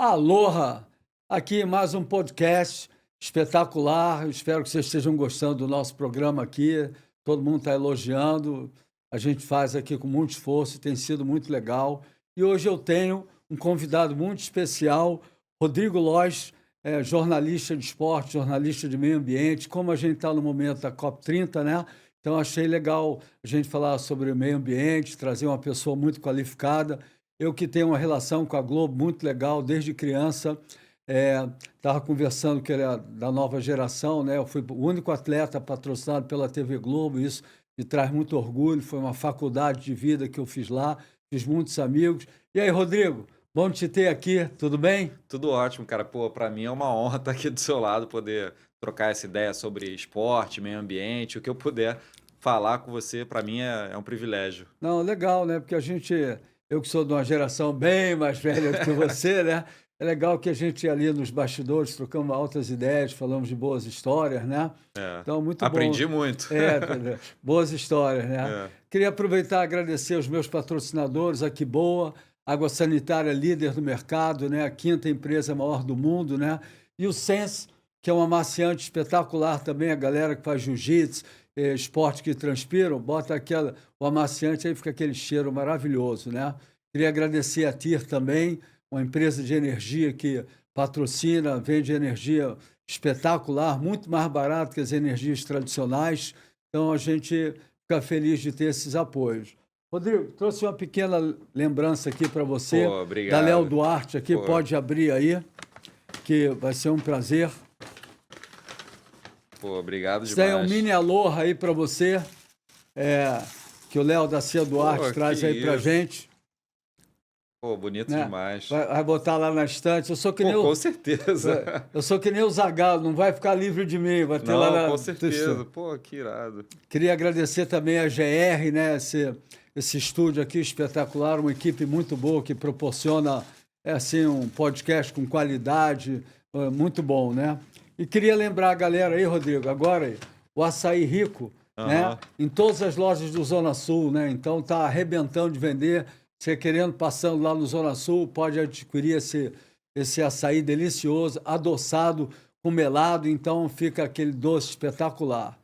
Aloha! Aqui mais um podcast espetacular. Eu espero que vocês estejam gostando do nosso programa aqui. Todo mundo está elogiando. A gente faz aqui com muito esforço, tem sido muito legal. E hoje eu tenho um convidado muito especial, Rodrigo Lois, jornalista de esporte, jornalista de meio ambiente. Como a gente está no momento da COP30, né? Então achei legal a gente falar sobre o meio ambiente, trazer uma pessoa muito qualificada. Eu que tenho uma relação com a Globo muito legal desde criança, estava conversando que era da nova geração, né? Eu fui o único atleta patrocinado pela TV Globo, isso me traz muito orgulho, foi uma faculdade de vida que eu fiz lá, fiz muitos amigos. E aí, Rodrigo, bom te ter aqui, tudo bem? Tudo ótimo, cara. Pô, para mim é uma honra estar aqui do seu lado, poder trocar essa ideia sobre esporte, meio ambiente, o que eu puder falar com você, para mim é um privilégio. Não, legal, né? Porque eu que sou de uma geração bem mais velha do que você, né? É legal que a gente ali nos bastidores trocamos altas ideias, falamos de boas histórias, né? É, Então, muito bom. aprendi muito. Entendeu? Boas histórias, né? É. Queria aproveitar e agradecer aos meus patrocinadores, a Que Boa, Água Sanitária líder do mercado, né? A quinta empresa maior do mundo, né? E o Sense, que é um amaciante espetacular também, a galera que faz jiu-jitsu, esporte que transpiram, bota o amaciante, aí fica aquele cheiro maravilhoso, né? Queria agradecer a TIR também, uma empresa de energia que patrocina, vende energia espetacular, muito mais barato que as energias tradicionais. Então, a gente fica feliz de ter esses apoios. Rodrigo, trouxe uma pequena lembrança aqui para você, Pô, da obrigado. Léo Duarte aqui, Pô. pode abrir aí, que vai ser um prazer. Pô, obrigado Isso aí é um demais. mini aloha aí para você, que o Léo da Cia Duarte Pô, traz que aí para isso. gente. Pô, bonito Né? demais. Vai botar lá na estante. Eu sou que nem Pô, o, com certeza. eu sou que nem o Zagallo, não vai ficar livre de mim, vai ter lá Não, na. com certeza. Pô, que irado. Queria agradecer também a GR, né? Esse estúdio aqui espetacular, uma equipe muito boa que proporciona assim, um podcast com qualidade, muito bom, né? E queria lembrar a galera aí, Rodrigo, agora aí, o Açaí Rico, né? Aham. Em todas as lojas do Zona Sul, né? Então tá arrebentando de vender. Você querendo, passando lá no Zona Sul, pode adquirir esse açaí delicioso, adoçado, com melado, então fica aquele doce espetacular.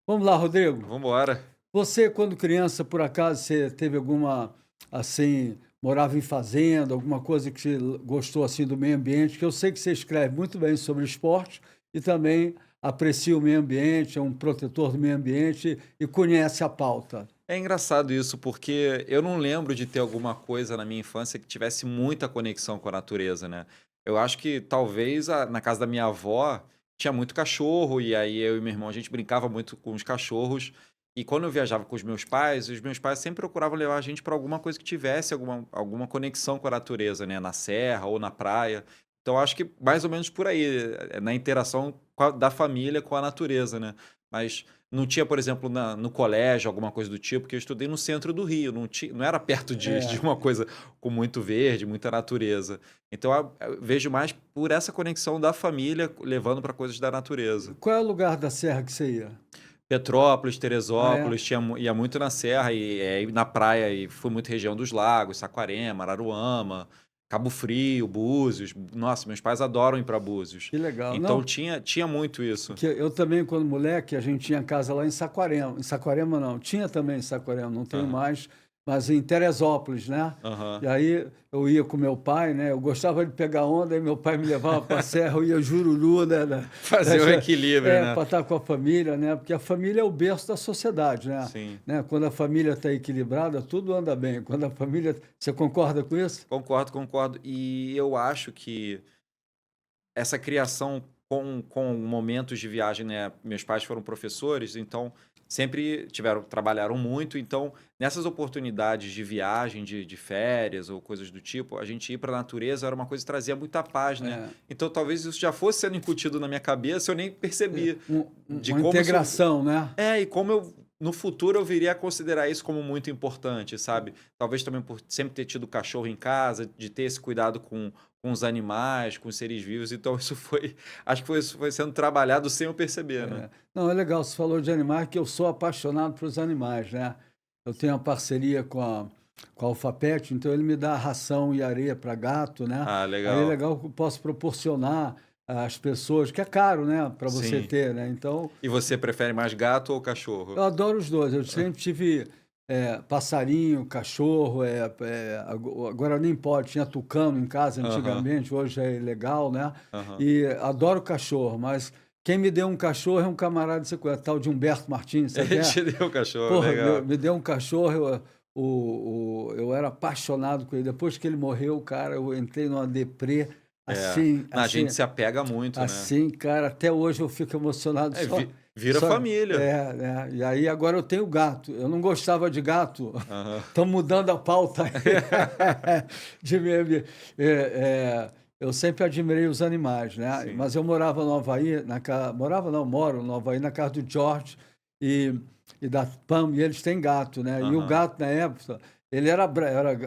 Vamos lá, Rodrigo. Vambora. Você, quando criança, por acaso, você teve alguma, assim, morava em fazenda, alguma coisa que você gostou, assim, do meio ambiente? Que eu sei que você escreve muito bem sobre esporte e também aprecia o meio ambiente, é um protetor do meio ambiente e conhece a pauta. É engraçado isso, porque eu não lembro de ter alguma coisa na minha infância que tivesse muita conexão com a natureza, né? Eu acho que talvez na casa da minha avó tinha muito cachorro, e aí eu e meu irmão a gente brincava muito com os cachorros. E quando eu viajava com os meus pais sempre procuravam levar a gente para alguma coisa que tivesse alguma conexão com a natureza, né? Na serra ou na praia. Então eu acho que mais ou menos por aí, na interação da família com a natureza, né? Mas não tinha, por exemplo, no colégio, alguma coisa do tipo, porque eu estudei no centro do Rio, não era perto de uma coisa com muito verde, muita natureza. Então eu vejo mais por essa conexão da família levando para coisas da natureza. Qual é o lugar da serra que você ia? Petrópolis, Ah, é? Teresópolis, ia muito na serra e na praia, e fui muito região dos lagos, Saquarema, Araruama, Cabo Frio, Búzios. Nossa, meus pais adoram ir para Búzios. Que legal. Então Não, tinha muito isso. que eu também, quando moleque, a gente tinha casa lá em Saquarema. Em Saquarema, não. Tinha também em Saquarema, não tenho Aham. mais, mas em Teresópolis, né? Aham. E aí eu ia com meu pai, né? Eu gostava de pegar onda, e meu pai me levava para a serra, eu ia Jururu, né? Fazer o equilíbrio, né? Para estar com a família, né? Porque a família é o berço da sociedade, né? Sim. Né? Quando a família está equilibrada, tudo anda bem. Quando a família... Você concorda com isso? Concordo. E eu acho que essa criação com momentos de viagem, né? Meus pais foram professores, então sempre trabalharam muito. Então, nessas oportunidades de viagem, de férias ou coisas do tipo, a gente ir para a natureza era uma coisa que trazia muita paz, né? É. Então, talvez isso já fosse sendo incutido na minha cabeça, eu nem percebi de Uma como isso integração, né? e como no futuro eu viria a considerar isso como muito importante, sabe? Talvez também por sempre ter tido cachorro em casa, de ter esse cuidado com os animais, com os seres vivos. Então acho que isso foi sendo trabalhado sem eu perceber, né? Não, é legal, você falou de animais, que eu sou apaixonado pelos animais, né? Eu tenho uma parceria com com a Alfapet, então ele me dá ração e areia para gato, né? Ah, Aí é legal. legal que eu posso proporcionar às pessoas, que é caro, né, para você Sim. ter, né? Então, E você prefere mais gato ou cachorro? eu adoro os dois. Eu sempre tive passarinho, cachorro, agora nem pode, tinha tucano em casa Aham, antigamente, hoje é ilegal, né? aham. E adoro cachorro, mas quem me deu um cachorro é um camarada de sequência, tal de Humberto Martins, sabe quem Ele é? te deu o cachorro, Porra, me, legal. me deu um cachorro, eu era apaixonado com ele. Depois que ele morreu, cara, eu entrei numa deprê, É. assim, A assim, gente se apega muito, né? assim, cara, até hoje eu fico emocionado É, só, vira só, família. e aí agora eu tenho gato. Eu não gostava de gato. Aham. Estamos mudando a pauta aí. de meme. Eu sempre admirei os animais, né? Sim. Mas eu morava no Havaí, morava não, moro no Havaí, na casa do George e, e da Pam, e eles têm gato, né? E o Aham. gato, na época, ele era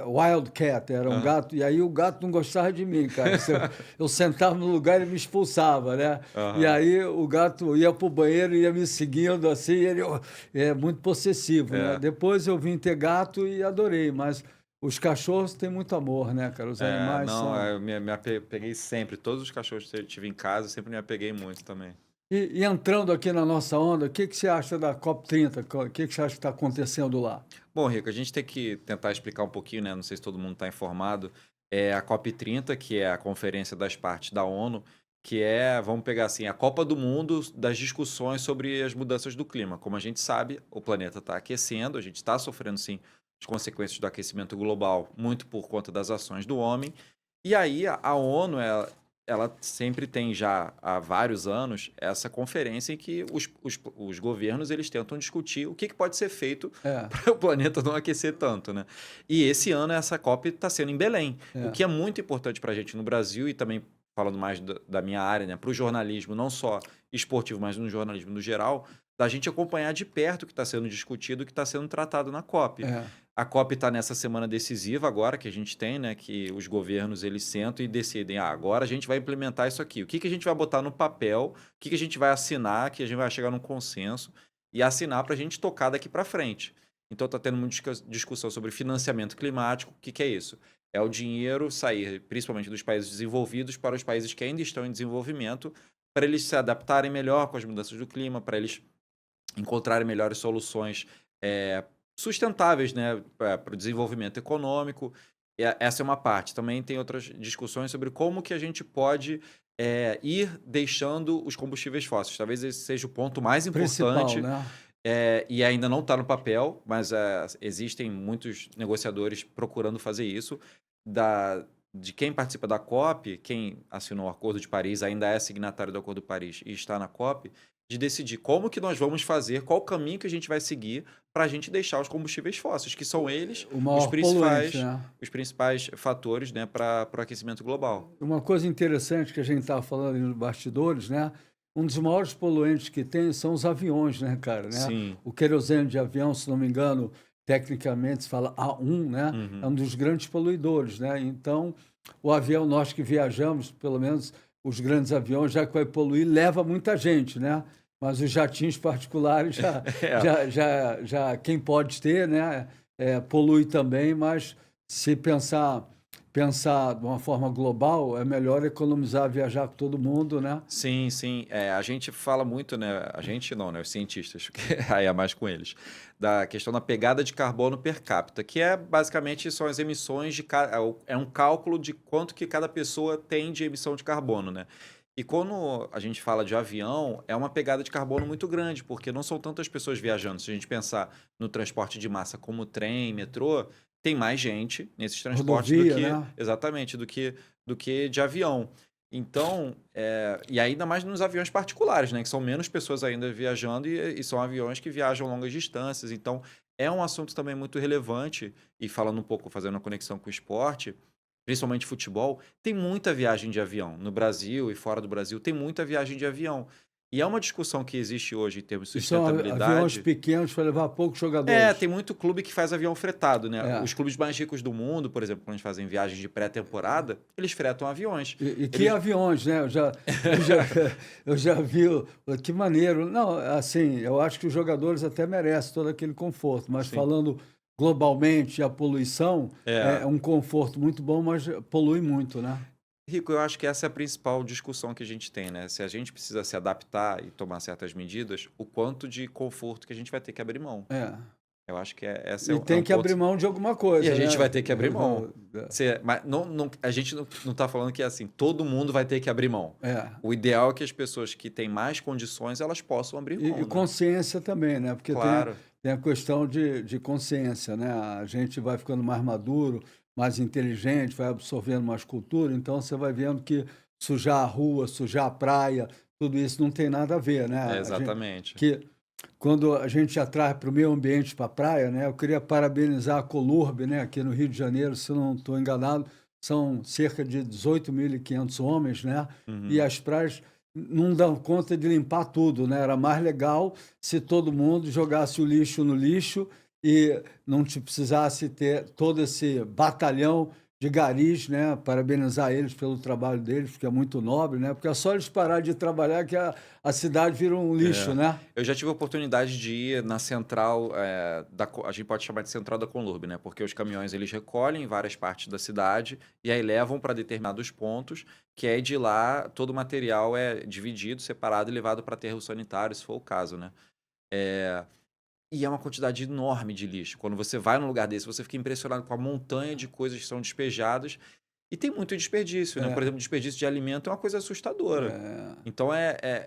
Wildcat, era um Aham. gato, e aí o gato não gostava de mim, cara. Eu sentava no lugar e ele me expulsava, né? E Aham. aí o gato ia para o banheiro, ia me seguindo assim, ele é muito possessivo, né? É. Depois eu vim ter gato e adorei, mas os cachorros têm muito amor, né, cara? Os É, animais não, são. eu peguei sempre. Todos os cachorros que eu tive em casa, eu sempre me apeguei muito também. E entrando aqui na nossa onda, o que que você acha da COP30? O que você acha que está acontecendo lá? Bom, Rico, a gente tem que tentar explicar um pouquinho, né? Não sei se todo mundo está informado. É a COP30, que é a Conferência das Partes da ONU, que é, vamos pegar assim, a Copa do Mundo das discussões sobre as mudanças do clima. Como a gente sabe, o planeta está aquecendo, a gente está sofrendo, sim, as consequências do aquecimento global, muito por conta das ações do homem. E aí, a ONU, ela sempre tem já há vários anos essa conferência em que os governos eles tentam discutir o que pode ser feito É, para o planeta não aquecer tanto, né? E esse ano essa COP está sendo em Belém, o é, que é muito importante para a gente no Brasil e também falando mais da minha área, né? Para o jornalismo, não só esportivo, mas no jornalismo no geral, da gente acompanhar de perto o que está sendo discutido, o que está sendo tratado na COP. é, A COP está nessa semana decisiva agora que a gente tem, né? Que os governos eles sentam e decidem, agora a gente vai implementar isso aqui. O que a gente vai botar no papel? O que a gente vai assinar? Que a gente vai chegar num consenso e assinar para a gente tocar daqui para frente. Então está tendo muita discussão sobre financiamento climático. O que é isso? É o dinheiro sair, principalmente dos países desenvolvidos, para os países que ainda estão em desenvolvimento, para eles se adaptarem melhor com as mudanças do clima, para eles encontrarem melhores soluções eh, sustentáveis, né, para o desenvolvimento econômico. Essa é uma parte. Também tem outras discussões sobre como que a gente pode ir deixando os combustíveis fósseis. Talvez esse seja o ponto mais principal, importante né? e ainda não está no papel, mas existem muitos negociadores procurando fazer isso. De quem participa da COP, quem assinou o Acordo de Paris, ainda é signatário do Acordo de Paris e está na COP, de decidir como que nós vamos fazer, qual o caminho que a gente vai seguir para a gente deixar os combustíveis fósseis, que são eles O maior poluente, né? os principais fatores, né, para o aquecimento global. Uma coisa interessante que a gente estava falando nos bastidores, né? Um dos maiores poluentes que tem são os aviões, né, cara? Né? Sim. O querosene de avião, se não me engano, tecnicamente se fala A1, né? É Uhum. um dos grandes poluidores, né? Então, o avião, nós que viajamos, pelo menos os grandes aviões, já que vai poluir, leva muita gente, né? Mas os jatinhos particulares É, já quem pode ter, né? Polui também, mas se pensar de uma forma global, é melhor economizar, viajar com todo mundo, né? sim, sim. A gente fala muito, né? A gente não, né? Os cientistas, que aí é mais com eles, da questão da pegada de carbono per capita, que é basicamente são as emissões é um cálculo de quanto que cada pessoa tem de emissão de carbono, né? E quando a gente fala de avião, é uma pegada de carbono muito grande, porque não são tantas pessoas viajando. Se a gente pensar no transporte de massa como trem, metrô, tem mais gente nesses transportes do Rodovia, que, né? exatamente, do que de avião. Então, e ainda mais nos aviões particulares, né? Que são menos pessoas ainda viajando e são aviões que viajam longas distâncias. Então, é um assunto também muito relevante. E falando um pouco, fazendo uma conexão com o esporte, principalmente futebol, tem muita viagem de avião. No Brasil e fora do Brasil, tem muita viagem de avião. E é uma discussão que existe hoje em termos de E são aviões sustentabilidade. pequenos para levar poucos jogadores. Tem muito clube que faz avião fretado, né? É. Os clubes mais ricos do mundo, por exemplo, quando eles fazem viagens de pré-temporada, eles fretam aviões. E que Eles... aviões, né? Eu já, eu já vi, que maneiro. Não, assim, eu acho que os jogadores até merecem todo aquele conforto, mas Sim. falando globalmente a poluição, É. é um conforto muito bom, mas polui muito, né? Rico, eu acho que essa é a principal discussão que a gente tem, né? Se a gente precisa se adaptar e tomar certas medidas, o quanto de conforto que a gente vai ter que abrir mão. É. Eu acho que essa E é tem um que abrir ponto. mão de alguma E coisa, a gente né? vai ter que abrir mão. Mas a gente não está falando que é assim, todo mundo vai ter que abrir mão. É. O ideal é que as pessoas que têm mais condições, elas possam abrir mão, E né? consciência também, né? Porque Claro. tem a questão de consciência, né? A gente vai ficando mais maduro, mais inteligente, vai absorvendo mais cultura, então você vai vendo que sujar a rua, sujar a praia, tudo isso não tem nada a ver, né? É, exatamente. Que quando a gente atrai para o meio ambiente, para a praia, né? Eu queria parabenizar a Colurb, né? Aqui no Rio de Janeiro, se eu não estou enganado, são cerca de 18.500 homens, né? E Uhum. as praias não dão conta de limpar tudo, né? Era mais legal se todo mundo jogasse o lixo no lixo e não te precisasse ter todo esse batalhão de garis, né? Parabenizar eles pelo trabalho deles, porque é muito nobre, né? Porque é só eles pararem de trabalhar que a cidade vira um lixo, É. né? Eu já tive a oportunidade de ir na central, a gente pode chamar de central da Conlurb, né? Porque os caminhões eles recolhem em várias partes da cidade e aí levam para determinados pontos, que aí de lá todo o material é dividido, separado e levado para aterro sanitário, se for o caso, né? E é uma quantidade enorme de lixo. Quando você vai num lugar desse, você fica impressionado com a montanha de coisas que são despejadas. E tem muito desperdício, né? Por É, exemplo, desperdício de alimento é uma coisa assustadora. é, Então,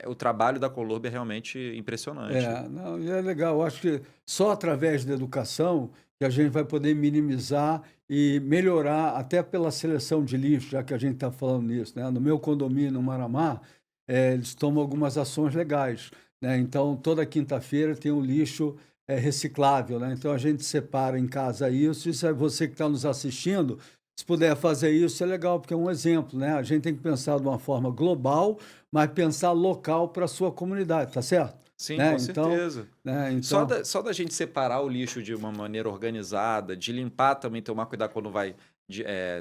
o trabalho da Colurb é realmente impressionante. não, e é legal. Eu acho que só através da educação que a gente vai poder minimizar e melhorar, até pela seleção de lixo, já que a gente está falando nisso, né? No meu condomínio, no Maramá, eles tomam algumas ações legais, né? Então, toda quinta-feira tem o lixo reciclável, né? Então, a gente separa em casa isso. Isso é você que está nos assistindo. Se puder fazer isso, é legal, porque é um exemplo, né? A gente tem que pensar de uma forma global, mas pensar local para a sua comunidade, tá certo? Sim, Né? com Então, certeza. né? Só Então, da gente separar o lixo de uma maneira organizada, de limpar também, tomar cuidado quando vai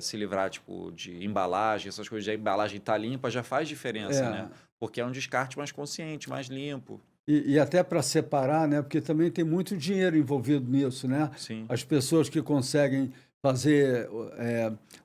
se livrar, tipo, de embalagem, essas coisas, a embalagem tá limpa, já faz diferença, é, né? Porque é um descarte mais consciente, mais limpo. e até para separar, né? Porque também tem muito dinheiro envolvido nisso, né? Sim. As pessoas que conseguem fazer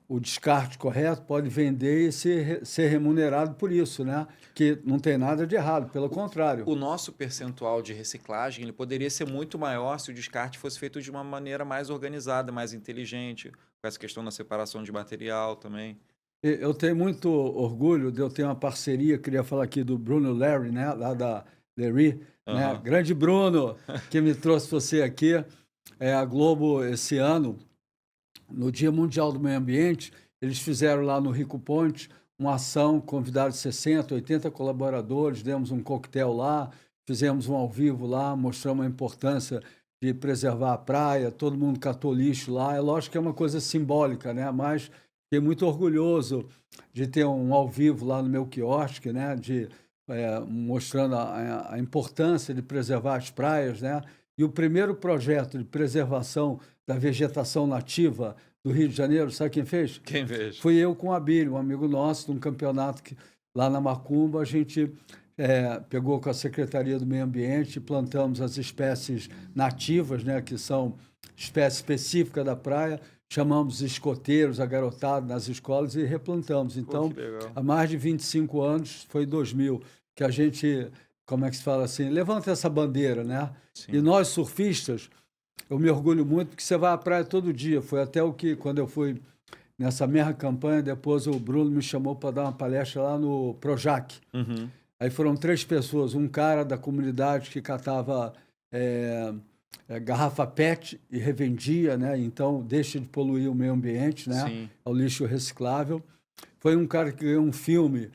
o descarte correto podem vender e ser remunerado por isso, né? Que não tem nada de errado, pelo contrário. O nosso percentual de reciclagem ele poderia ser muito maior se o descarte fosse feito de uma maneira mais organizada, mais inteligente, com essa questão da separação de material também. Eu tenho muito orgulho de eu ter uma parceria, queria falar aqui do Bruno Larry, né, lá da Larry, né, Aham. grande Bruno, que me trouxe você aqui. A Globo, esse ano, no Dia Mundial do Meio Ambiente, eles fizeram lá no Rico Point uma ação, convidaram 60, 80 colaboradores, demos um coquetel lá, fizemos um ao vivo lá, mostramos a importância de preservar a praia, todo mundo catou lixo lá. É lógico que é uma coisa simbólica, né? Mas fiquei muito orgulhoso de ter um ao vivo lá no meu quiosque, né? Mostrando a importância de preservar as praias, né? E o primeiro projeto de preservação da vegetação nativa do Rio de Janeiro, sabe quem fez? Quem veja. Fui eu com o Abílio, um amigo nosso, de um campeonato que, lá na Macumba, a gente pegou com a Secretaria do Meio Ambiente e plantamos as espécies nativas, né, que são espécies específicas da praia, chamamos escoteiros, a garotada nas escolas e replantamos. Pô, Então, que legal. há mais de 25 anos, foi 2000, que a gente, como é que se fala assim, levanta essa bandeira, né? E Sim. nós, surfistas, eu me orgulho muito porque você vai à praia todo dia. Foi até o que, quando eu fui nessa mesma campanha, depois o Bruno me chamou para dar uma palestra lá no Projac. Uhum. Aí foram 3 pessoas, um cara da comunidade que catava garrafa PET e revendia, né? Então deixa de poluir o meio ambiente, né? Sim. É o lixo reciclável. Foi um cara que ganhou um filme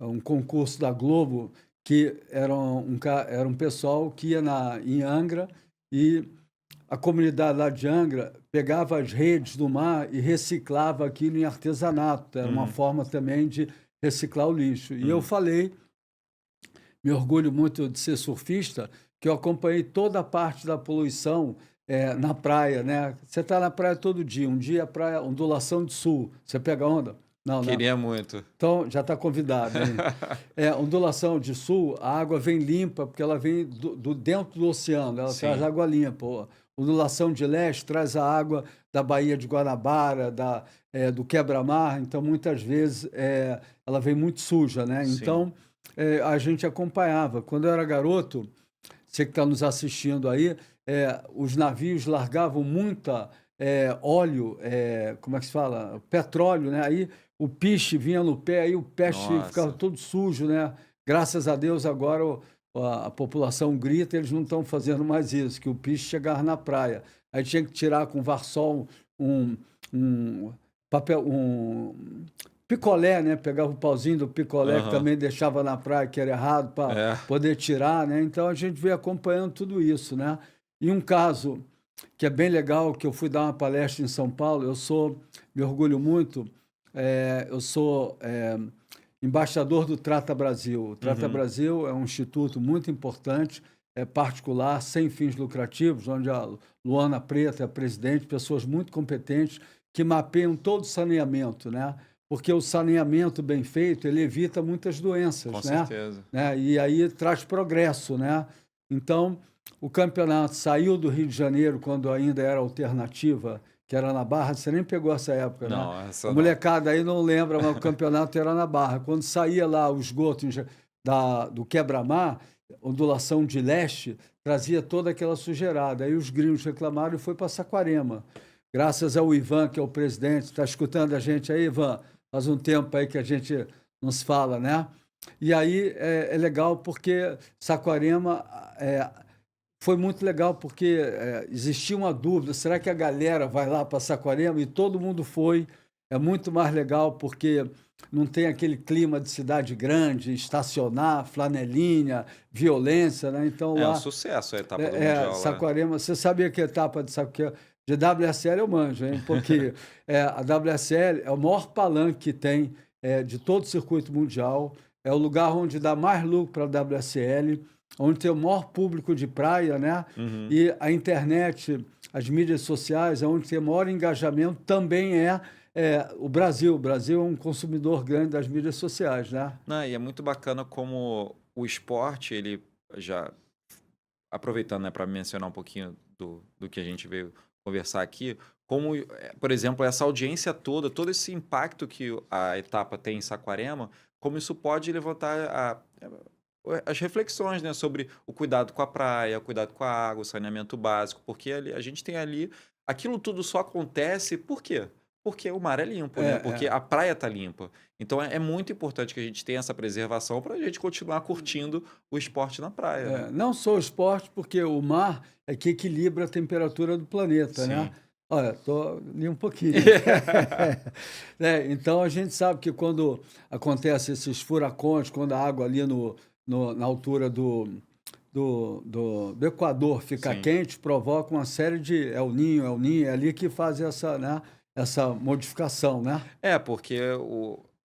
um concurso da Globo, que era um pessoal que ia em Angra e a comunidade lá de Angra pegava as redes do mar e reciclava aquilo em artesanato. Era uma forma também de reciclar o lixo. E eu falei, me orgulho muito de ser surfista, que eu acompanhei toda a parte da poluição na praia, né? Você está na praia todo dia. Um dia a praia, Ondulação do Sul. Você pega onda? Não, não. Queria muito. Então, já está convidado, hein? Ondulação de sul, a água vem limpa, porque ela vem dentro do oceano, ela Sim. traz água limpa. ondulação de leste traz a água da Baía de Guanabara, do quebra-mar, então muitas vezes ela vem muito suja, né? Sim. Então a gente acompanhava. Quando eu era garoto, você que está nos assistindo aí, os navios largavam muita óleo, como é que se fala? Petróleo, né? Aí o piche vinha no pé, aí o pé ficava Nossa. todo sujo, né? Graças a Deus agora a população grita, eles não estão fazendo mais isso, que o piche chegava na praia. Aí tinha que tirar com varsol um papel, picolé, né? Pegava o pauzinho do picolé que Aham. também deixava na praia, que era errado, para É. poder tirar, né? Então a gente veio acompanhando tudo isso, né? E um caso que é bem legal, que eu fui dar uma palestra em São Paulo, me orgulho muito, eu sou embaixador do Trata Brasil. O Trata Uhum. Brasil é um instituto muito importante, particular, sem fins lucrativos, onde a Luana Preta é a presidente, pessoas muito competentes que mapeiam todo o saneamento, né? Porque o saneamento bem feito, ele evita muitas Com doenças, né? certeza. E aí traz progresso, né? Então, o campeonato saiu do Rio de Janeiro quando ainda era alternativa, que era na Barra. Você nem pegou essa época, né? Não, A essa não. molecada aí não lembra, mas o campeonato era na Barra. Quando saía lá o esgoto do quebra-mar, ondulação de leste, trazia toda aquela sujeirada. Aí os gringos reclamaram e foi para Saquarema. Graças ao Ivan, que é o presidente, está escutando a gente aí, Ivan? Faz um tempo aí que a gente não se fala, né? E aí é legal porque Saquarema foi muito legal porque existia uma dúvida, será que a galera vai lá para Saquarema? E todo mundo foi. É muito mais legal porque não tem aquele clima de cidade grande, estacionar, flanelinha, violência, né? Então É um lá, sucesso a etapa do Mundial lá. Saquarema, você sabia que a etapa de WSL eu manjo, hein? Porque a WSL é o maior palanque que tem de todo o circuito mundial, é o lugar onde dá mais lucro para a WSL, onde tem o maior público de praia, né? Uhum. E a internet, as mídias sociais, onde tem o maior engajamento, também o Brasil. O Brasil é um consumidor grande das mídias sociais, né? Não, e é muito bacana como o esporte, ele já aproveitando, né, para mencionar um pouquinho do que a gente veio conversar aqui, como, por exemplo, essa audiência toda, todo esse impacto que a etapa tem em Saquarema, como isso pode levantar as reflexões, né, sobre o cuidado com a praia, o cuidado com a água, o saneamento básico, porque a gente tem ali, aquilo tudo só acontece por quê? Porque o mar é limpo, É, né? Porque é. a praia tá limpa. Então é muito importante que a gente tenha essa preservação para a gente continuar curtindo o esporte na praia, né? Não só o esporte, porque o mar é que equilibra a temperatura do planeta, né? Sim. Olha, tô ali um pouquinho. Então a gente sabe que quando acontece esses furacões, quando a água ali na altura do Equador fica Sim. quente, provoca uma série de El Niño, é ali que faz essa, né, essa modificação, né? É, porque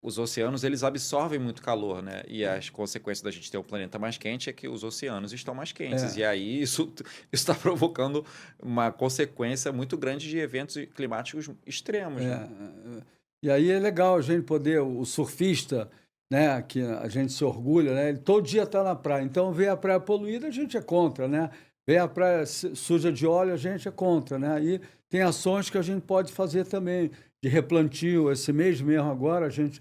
os oceanos, eles absorvem muito calor, né? E as consequências da gente ter um planeta mais quente é que os oceanos estão mais quentes. É. E aí isso está provocando uma consequência muito grande de eventos climáticos extremos, né? E aí é legal a gente poder, o surfista, né, que a gente se orgulha, né, ele todo dia está na praia. Então, ver a praia poluída, a gente é contra, né? Ver a praia suja de óleo, a gente é contra, né? E tem ações que a gente pode fazer também, de replantio. Esse mês mesmo agora, a gente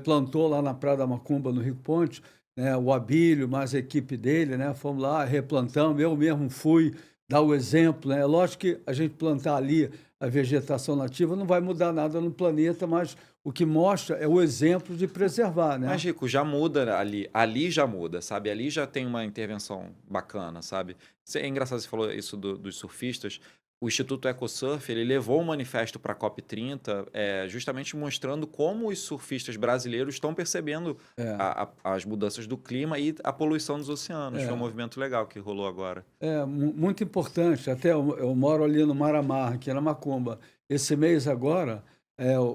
plantou lá na Praia da Macumba, no Rio Ponte, né, o Abílio, mais a equipe dele, né? Fomos lá, replantamos, eu mesmo fui dar o exemplo, né? Lógico que a gente plantar ali a vegetação nativa não vai mudar nada no planeta, mas o que mostra é o exemplo de preservar, Mas, né? Rico, já muda ali já muda, sabe? Ali já tem uma intervenção bacana, sabe? É engraçado você falou isso dos surfistas. O Instituto EcoSurf, ele levou um manifesto para a COP30, justamente mostrando como os surfistas brasileiros estão percebendo É, as mudanças do clima e a poluição dos oceanos. Foi um é, movimento legal que rolou agora. muito importante. Até eu moro ali no Mar-a-Mar, aqui na Macumba. Esse mês agora,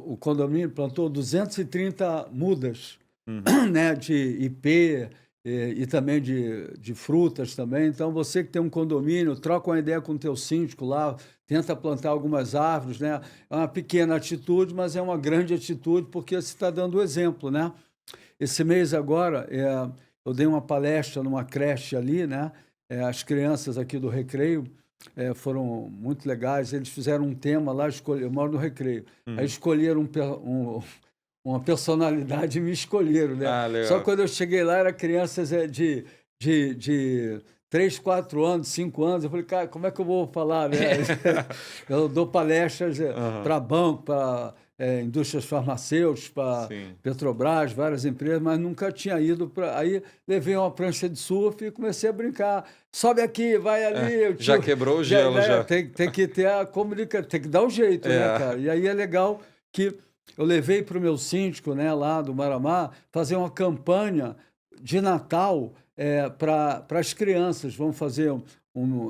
o condomínio plantou 230 mudas, Uhum. né, de ipê e também de frutas também. Então, você que tem um condomínio, troca uma ideia com o teu síndico lá, tenta plantar algumas árvores, né? É uma pequena atitude, mas é uma grande atitude porque você está dando o exemplo, né? Esse mês agora, eu dei uma palestra numa creche ali, né? As crianças aqui do Recreio, foram muito legais. Eles fizeram um tema lá, eu moro no Recreio. Uhum. Aí escolheram uma personalidade e me escolheram, né? Ah, Só legal. quando eu cheguei lá, era crianças de 3, 4 anos, 5 anos. Eu falei, cara, como é que eu vou falar, né? Eu dou palestras Aham. para banco, para indústrias farmacêuticas, para Sim. Petrobras, várias empresas, mas nunca tinha ido para... Aí levei uma prancha de surf e comecei a brincar. Sobe aqui, vai ali. O Já tio- quebrou o gelo, já. Tem que ter a comunicação, tem que dar um jeito, né, É. cara? E aí é legal que eu levei para o meu síndico, né, lá do Maramá, fazer uma campanha de Natal para as crianças. Vamos fazer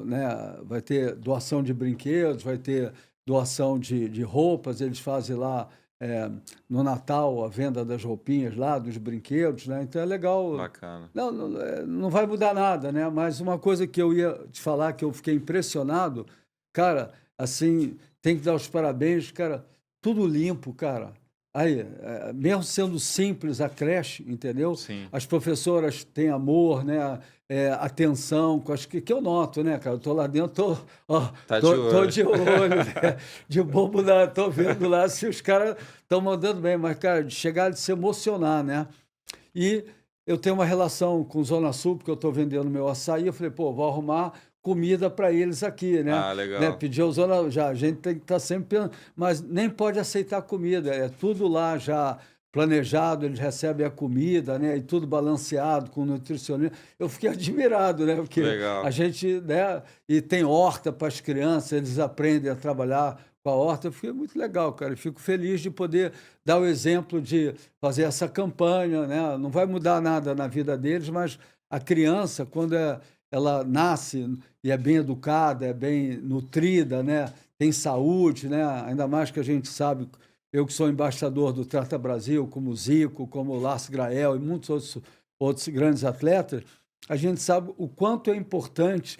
né, vai ter doação de brinquedos, vai ter doação de roupas. Eles fazem lá no Natal a venda das roupinhas lá, dos brinquedos, né? Então é legal. Bacana. Não vai mudar nada, né? Mas uma coisa que eu ia te falar que eu fiquei impressionado, cara, assim, tem que dar os parabéns, cara, tudo limpo, cara. Aí, mesmo sendo simples a creche, entendeu? Sim. As professoras têm amor, né? Atenção, acho que eu noto, né, cara? Eu tô lá dentro, Tá de tô olho. de olho, né? De bobo lá, tô vendo lá se os caras estão mandando bem, mas, cara, de chegar de se emocionar, né? E eu tenho uma relação com Zona Sul, porque eu estou vendendo meu açaí. Eu falei, pô, vou arrumar comida para eles aqui, né? Ah, legal. Pedir ao Zona... Já, a gente tem que estar sempre pensando, mas nem pode aceitar comida. É tudo lá já planejado, eles recebem a comida, né? E tudo balanceado com nutricionista. Eu fiquei admirado, né? Porque Legal. a gente, né? E tem horta para as crianças, eles aprendem a trabalhar com a horta. Eu fiquei muito legal, cara. Eu fico feliz de poder dar o exemplo de fazer essa campanha, né? Não vai mudar nada na vida deles, mas a criança, quando ela nasce e é bem educada, é bem nutrida, né? Tem saúde, né? Ainda mais que a gente sabe, eu que sou embaixador do Trata Brasil, como o Zico, como o Lars Grael e muitos outros grandes atletas, a gente sabe o quanto é importante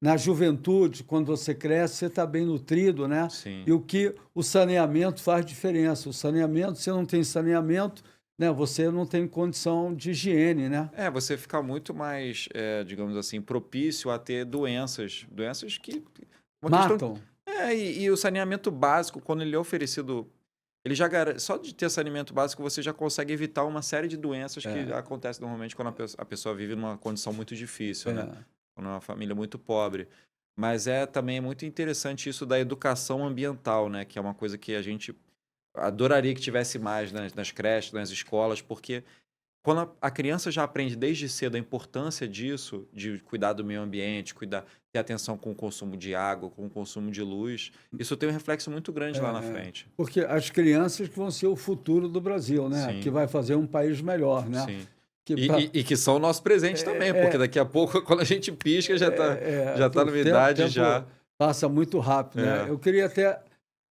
na juventude, quando você cresce, você está bem nutrido, né? Sim. E o que o saneamento faz diferença. O saneamento, se não tem saneamento, né, você não tem condição de higiene, né? Você fica muito mais, digamos assim, propício a ter doenças. Doenças que... Uma questão... Matam. E o saneamento básico, quando ele é oferecido... Ele já só de ter saneamento básico, você já consegue evitar uma série de doenças que acontecem normalmente quando a pessoa vive numa condição muito difícil, né? Quando é uma família muito pobre. Mas também é muito interessante isso da educação ambiental, né? Que é uma coisa que a gente adoraria que tivesse mais nas creches, nas escolas, porque quando a criança já aprende desde cedo a importância disso, de cuidar do meio ambiente, ter atenção com o consumo de água, com o consumo de luz, isso tem um reflexo muito grande lá na frente. Porque as crianças que vão ser o futuro do Brasil, né? Sim. Que vai fazer um país melhor, né? Sim. Que E que são o nosso presente também, porque daqui a pouco, quando a gente pisca, já tá numa idade já. Passa muito rápido, né? Eu queria até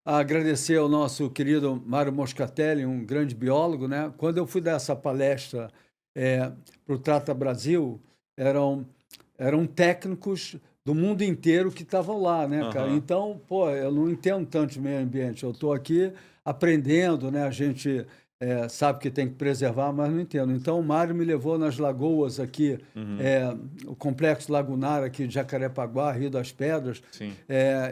agradecer ao nosso querido Mário Moscatelli, um grande biólogo, né? Quando eu fui dar essa palestra para o Trata Brasil, eram técnicos do mundo inteiro que estavam lá, né, cara? Então, pô, eu não entendo tanto de meio ambiente. Eu estou aqui aprendendo, né? A gente sabe que tem que preservar, mas não entendo. Então, o Mário me levou nas lagoas aqui, o Complexo Lagunar aqui de Jacarepaguá, Rio das Pedras. Sim.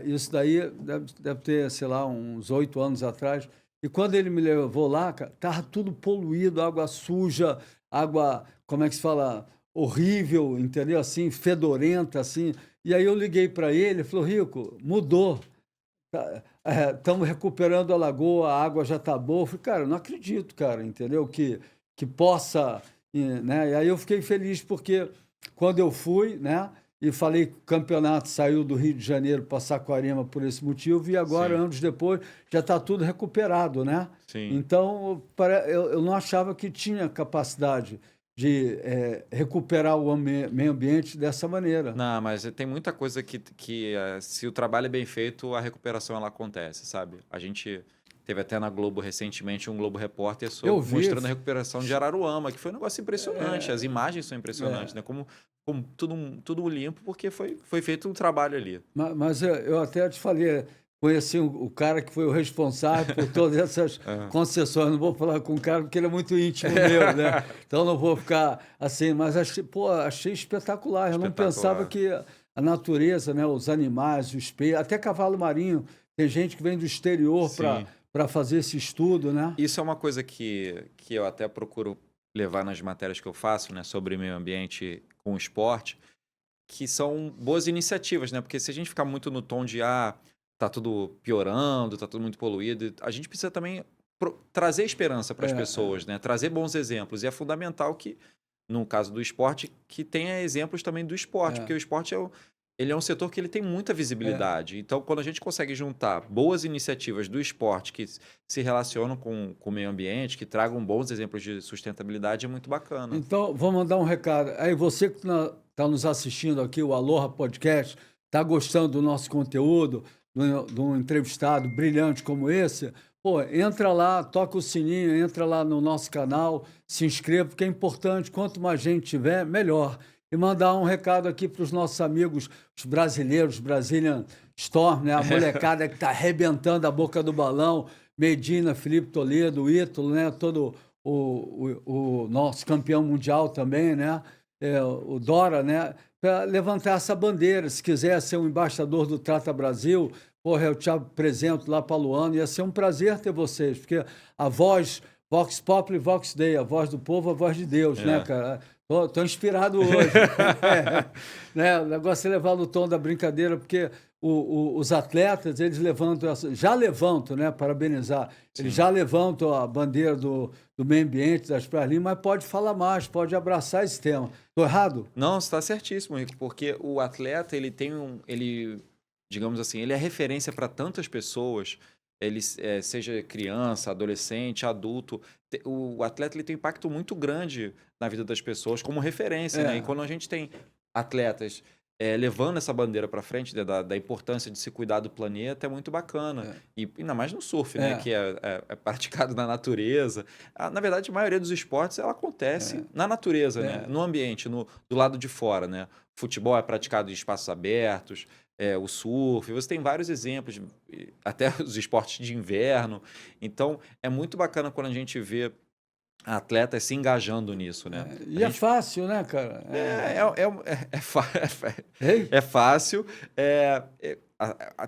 Isso daí deve ter, sei lá, uns 8 anos atrás. E quando ele me levou lá, cara, estava tudo poluído, água suja, água, como é que se fala, horrível, entendeu? Assim, fedorenta, assim. E aí eu liguei para ele, falou, Rico, mudou. Estamos recuperando a lagoa, a água já está boa. Eu falei, cara, eu não acredito, cara, entendeu? Que possa, né? E aí eu fiquei feliz porque quando eu fui, né? E falei que o campeonato saiu do Rio de Janeiro para Saquarema por esse motivo e agora, Sim. anos depois, já está tudo recuperado, né? Sim. Então, eu não achava que tinha capacidade de recuperar o meio ambiente dessa maneira. Não, mas tem muita coisa que se o trabalho é bem feito, a recuperação ela acontece, sabe? A gente teve até na Globo recentemente um Globo Repórter mostrando a recuperação de Araruama, que foi um negócio impressionante. As imagens são impressionantes, né? Como tudo limpo, porque foi feito um trabalho ali. Mas eu até te falei, conheci o cara que foi o responsável por todas essas concessões. Não vou falar com o cara porque ele é muito íntimo meu, né? Então não vou ficar assim, mas achei espetacular. Eu não pensava que a natureza, né? Os animais, os peixes, até cavalo marinho. Tem gente que vem do exterior Sim. para fazer esse estudo, né? Isso é uma coisa que eu até procuro levar nas matérias que eu faço, né, sobre meio ambiente com o esporte, que são boas iniciativas, né? Porque se a gente ficar muito no tom de tá tudo piorando, tá tudo muito poluído, a gente precisa também trazer esperança para as pessoas, né? Trazer bons exemplos. E é fundamental que, no caso do esporte, que tenha exemplos também do esporte, porque o esporte ele é um setor que ele tem muita visibilidade. Então, quando a gente consegue juntar boas iniciativas do esporte que se relacionam com o meio ambiente, que tragam bons exemplos de sustentabilidade, é muito bacana. Então, vou mandar um recado. Aí, você que está nos assistindo aqui, o Aloha Podcast, está gostando do nosso conteúdo, de um entrevistado brilhante como esse, pô, entra lá, toca o sininho, entra lá no nosso canal, se inscreva, porque é importante. Quanto mais gente tiver, melhor. E mandar um recado aqui para os nossos amigos, os brasileiros, Brazilian Storm, né? A molecada que está arrebentando a boca do balão, Medina, Felipe Toledo, o Ítalo, né? Todo o nosso campeão mundial também, né? O Dora, né? Para levantar essa bandeira. Se quiser ser um embaixador do Trata Brasil, porra, eu te apresento lá para Luano. Ia ser um prazer ter vocês, porque a voz, Vox Populi, Vox Dei, a voz do povo, a voz de Deus, né, cara? Tô inspirado hoje. Né? O negócio é levar no tom da brincadeira, porque os atletas, eles já levantam, né? Parabenizar. Eles já levantam a bandeira do meio ambiente, das praias limpas, mas pode falar mais, pode abraçar esse tema. Estou errado? Não, você está certíssimo, Rico, porque o atleta, digamos assim, ele é referência para tantas pessoas, ele seja criança, adolescente, adulto. O atleta ele tem um impacto muito grande na vida das pessoas como referência, né? E quando a gente tem atletas levando essa bandeira para frente, né, da importância de se cuidar do planeta, é muito bacana. E ainda mais no surf, né? Que é praticado na natureza. Na verdade, a maioria dos esportes ela acontece na natureza, né? No ambiente, do lado de fora, né? O futebol é praticado em espaços abertos, o surf, você tem vários exemplos, até os esportes de inverno. Então, é muito bacana quando a gente vê atletas se engajando nisso, né? E é fácil, né, cara? É fácil.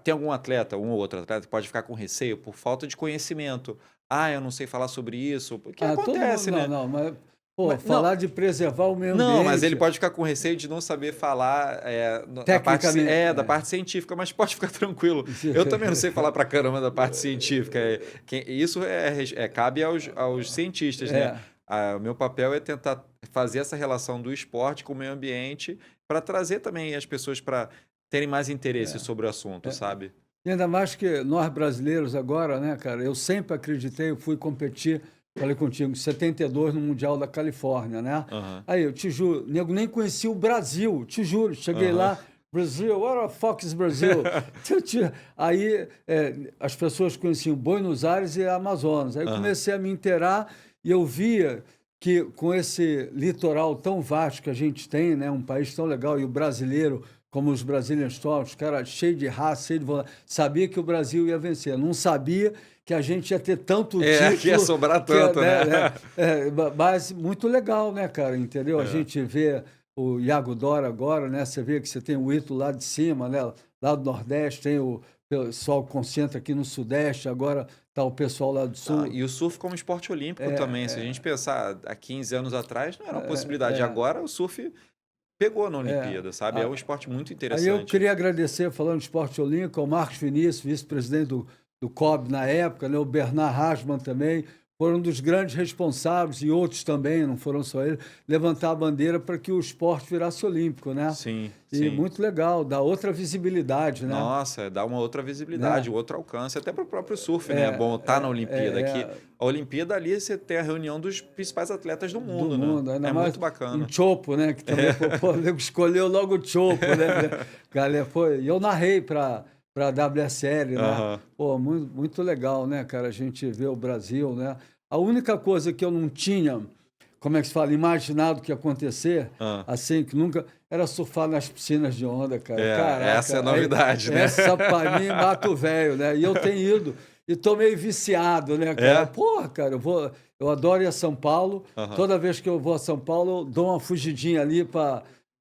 Tem algum atleta, um ou outro atleta, que pode ficar com receio por falta de conhecimento. Eu não sei falar sobre isso. Porque acontece, né? Não, mas falar de preservar o meio ambiente... Não, mas ele pode ficar com receio de não saber falar da parte científica, mas pode ficar tranquilo. Eu também não sei falar pra caramba da parte científica. Isso cabe aos cientistas, né? O meu papel é tentar fazer essa relação do esporte com o meio ambiente para trazer também as pessoas para terem mais interesse sobre o assunto, sabe? E ainda mais que nós brasileiros agora, né, cara? Eu sempre acreditei, eu fui competir, falei contigo, em 72 no Mundial da Califórnia, né? Aí, eu te juro, nego nem conhecia o Brasil, te juro. Cheguei lá, Brasil, what the fuck is Brasil? Aí, as pessoas conheciam Buenos Aires e Amazonas. Aí, comecei a me inteirar e eu via que com esse litoral tão vasto que a gente tem, né? Um país tão legal, e o brasileiro, como os Brazilian Storm, os caras cheios de raça, cheios de vontade, sabia que o Brasil ia vencer. Não sabia que a gente ia ter tanto título. Que ia sobrar tanto, né? Mas muito legal, né, cara? Entendeu? A gente vê o Iago Dora agora, né? Você vê que você tem o Ítalo lá de cima, né? Lá do Nordeste, tem o pessoal que concentra aqui no Sudeste, agora está o pessoal lá do Sul. E o surf como esporte olímpico também. Se a gente pensar há 15 anos atrás, não era uma possibilidade. Agora o surf pegou na Olimpíada, sabe? É um esporte muito interessante. Aí eu queria agradecer, falando de esporte olímpico, ao Marcos Vinícius, vice-presidente do COB na época, né? O Bernard Hasman também, foram um dos grandes responsáveis, e outros também, não foram só eles, levantar a bandeira para que o esporte virasse olímpico, né? Sim, E muito legal, dá outra visibilidade, né? Nossa, dá uma outra visibilidade, outro alcance, até para o próprio surf, né? É bom estar na Olimpíada. Que a Olimpíada ali você tem a reunião dos principais atletas do mundo, né? É muito bacana. Um Chopo, né? Que também escolheu logo o Chopo, né? Galera, e eu narrei para a WSL, né? Pô, muito legal, né, cara? A gente vê o Brasil, né? A única coisa que eu não tinha, como é que se fala, imaginado que ia acontecer, assim, que nunca, era surfar nas piscinas de onda, cara. Caraca, essa é a novidade, né? Essa, pra mim, mata o velho, né? E eu tenho ido, e tô meio viciado, né, cara? Porra, cara, eu adoro ir a São Paulo. Toda vez que eu vou a São Paulo, eu dou uma fugidinha ali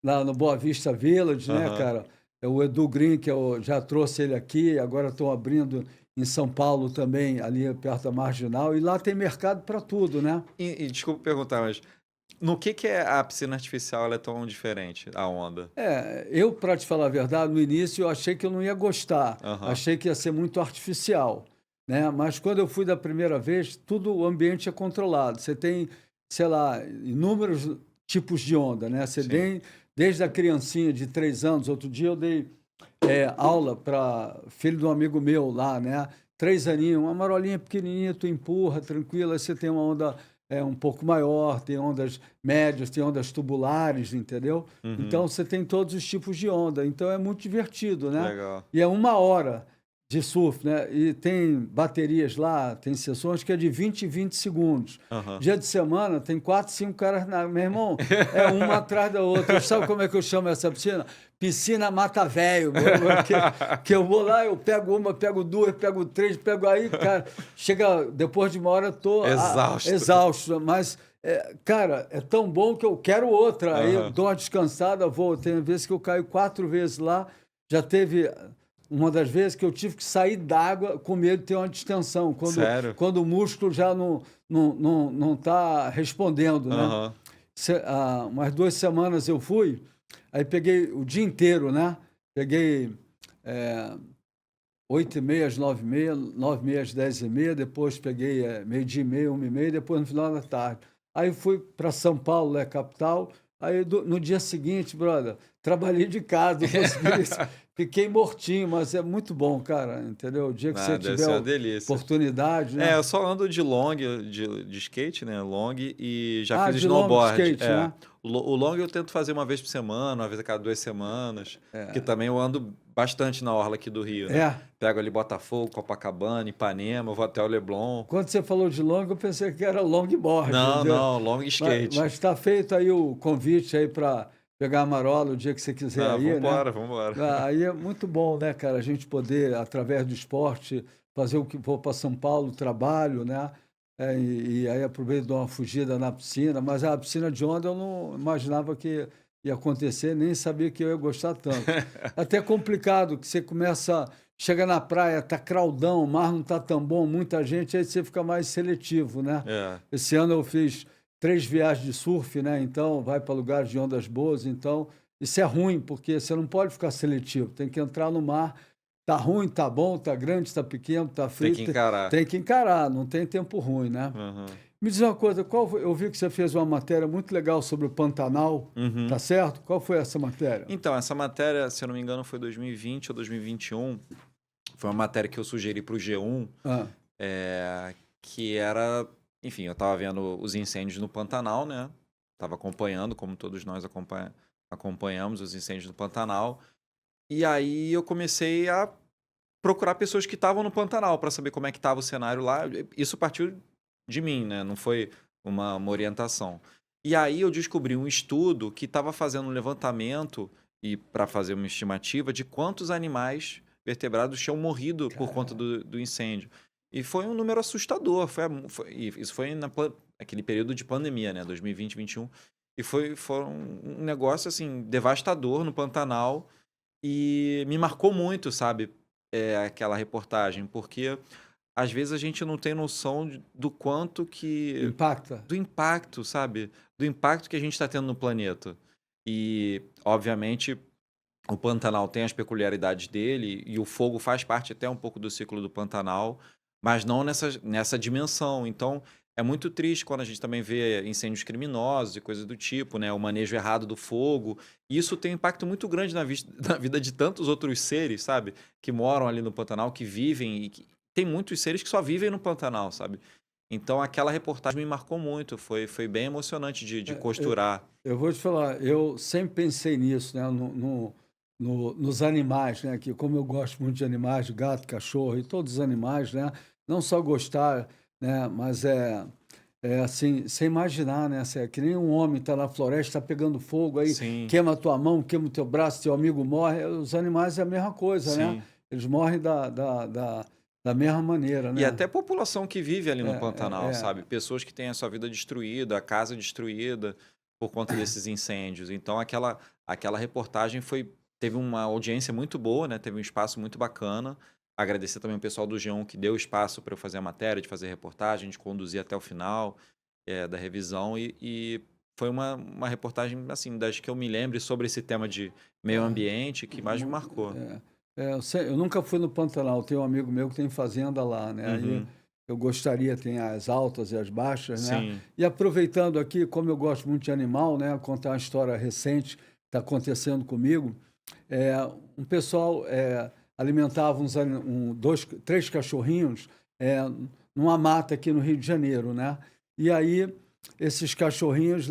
lá no Boa Vista Village, né, cara? é o Edu Green, que eu já trouxe ele aqui, agora estou abrindo em São Paulo também, ali perto da Marginal, e lá tem mercado para tudo, né? E desculpa perguntar, mas no que é a piscina artificial ela é tão diferente, a onda? Eu, para te falar a verdade, no início eu achei que eu não ia gostar, Aham, achei que ia ser muito artificial, né? Mas quando eu fui da primeira vez, tudo o ambiente é controlado. Você tem, sei lá, inúmeros tipos de onda, né? Você sim. tem desde a criancinha de 3 anos. Outro dia eu dei aula para filho de um amigo meu lá, né? 3 aninhos, uma marolinha pequenininha, tu empurra, tranquila, aí você tem uma onda um pouco maior, tem ondas médias, tem ondas tubulares, entendeu? Uhum, Então você tem todos os tipos de onda, então é muito divertido, né? legal. E é 1 hora de surf, né? E tem baterias lá, tem sessões que é de 20 em 20 segundos. Aham. Dia de semana tem 4, 5 caras na. Meu irmão, é uma atrás da outra. Sabe como é que eu chamo essa piscina? Piscina Mata Velho. Que eu vou lá, eu pego uma, pego duas, pego três, pego aí, cara. Chega depois de 1 hora, eu tô Exausto. exausto. Mas, cara, é tão bom que eu quero outra. Aí eu Aham. dou uma descansada, vou. Tem vezes que eu caio 4 vezes lá. Já teve uma das vezes que eu tive que sair d'água com medo de ter uma distensão, Sério? quando o músculo já não tá respondendo, né? Aham. Umas 2 semanas eu fui, aí peguei o dia inteiro, né? Peguei 8h30 às 9h30, 9h30 às 10h30, depois peguei meio-dia e meia, 1h30, depois no final da tarde. Aí fui para São Paulo, capital. Aí no dia seguinte, brother, trabalhei de casa, não consegui isso. Fiquei mortinho, mas é muito bom, cara, entendeu? O dia que você Ah, deve tiver ser uma a delícia. oportunidade, É, né? eu só ando de long, de skate, né? Long e já Ah, fiz de longo de snowboard. skate, né? O long eu tento fazer uma vez por semana, uma vez a cada 2 semanas. Que também eu ando bastante na orla aqui do Rio, né? É. Pego ali Botafogo, Copacabana, Ipanema, vou até o Leblon. Quando você falou de long, eu pensei que era longboard, Não, entendeu? não, long skate. Mas está feito aí o convite aí para pegar a marola o dia que você quiser Não, aí, né? vambora, vambora. Aí é muito bom, né, cara, a gente poder, através do esporte, fazer o que for para São Paulo, trabalho, né? E aí aproveito e dou uma fugida na piscina, mas a piscina de onda eu não imaginava que ia acontecer, nem sabia que eu ia gostar tanto. Até complicado, que você começa, chega na praia, tá crowdão, o mar não tá tão bom, muita gente, aí você fica mais seletivo, né? É. Esse ano eu fiz 3 viagens de surf, né? Então vai para lugares de ondas boas, então isso é ruim, porque você não pode ficar seletivo, tem que entrar no mar. Tá ruim, tá bom, tá grande, tá pequeno, tá Tem frio, que encarar. tem que encarar, não tem tempo ruim, né? Uhum. Me diz uma coisa, eu vi que você fez uma matéria muito legal sobre o Pantanal, Uhum. tá certo? Qual foi essa matéria? Então, essa matéria, se eu não me engano, foi 2020 ou 2021. Foi uma matéria que eu sugeri para o G1, Ah, que era, enfim, eu estava vendo os incêndios no Pantanal, né? Estava acompanhando, como todos nós acompanhamos os incêndios no Pantanal. E aí eu comecei a procurar pessoas que estavam no Pantanal para saber como é que estava o cenário lá. Isso partiu de mim, né? Não foi uma orientação. E aí eu descobri um estudo que estava fazendo um levantamento e para fazer uma estimativa de quantos animais vertebrados tinham morrido por conta do incêndio. E foi um número assustador. E isso foi naquele período de pandemia, né? 2020, 2021. E foi um negócio assim devastador no Pantanal e me marcou muito, sabe? Aquela reportagem, porque às vezes a gente não tem noção do quanto que impacta. do impacto, sabe? Do impacto que a gente está tendo no planeta. E, obviamente, o Pantanal tem as peculiaridades dele e o fogo faz parte até um pouco do ciclo do Pantanal, mas não nessa dimensão. Então, é muito triste quando a gente também vê incêndios criminosos e coisas do tipo, né? O manejo errado do fogo. E isso tem um impacto muito grande na vida de tantos outros seres, sabe? Que moram ali no Pantanal, que vivem e tem muitos seres que só vivem no Pantanal, sabe? Então, aquela reportagem me marcou muito. Foi bem emocionante de costurar. Eu vou te falar, eu sempre pensei nisso, né? Nos animais, né? Que como eu gosto muito de animais, de gato, cachorro e todos os animais, né? Não só gostar, né? Mas é assim, você imaginar, né? É que nem um homem está na floresta, está pegando fogo, aí Sim, queima a tua mão, queima o teu braço, teu amigo morre. Os animais é a mesma coisa, né? sim. Eles morrem da mesma maneira, E né? até a população que vive ali É, no Pantanal, é, sabe? Pessoas que têm a sua vida destruída, a casa destruída por conta desses incêndios. Então, aquela reportagem foi teve uma audiência muito boa, né? Teve um espaço muito bacana. Agradecer também o pessoal do G1 que deu espaço para eu fazer a matéria, de fazer reportagem, de conduzir até o final da revisão. E foi uma reportagem, assim, das que eu me lembre sobre esse tema de meio ambiente que mais me marcou. Eu nunca fui no Pantanal, tenho um amigo meu que tem fazenda lá, né? Aí Uhum. eu gostaria, tem as altas e as baixas, né? Sim, E aproveitando aqui, como eu gosto muito de animal, né? Contar uma história recente que está acontecendo comigo. É, um pessoal alimentava três cachorrinhos numa mata aqui no Rio de Janeiro, né? E aí esses cachorrinhos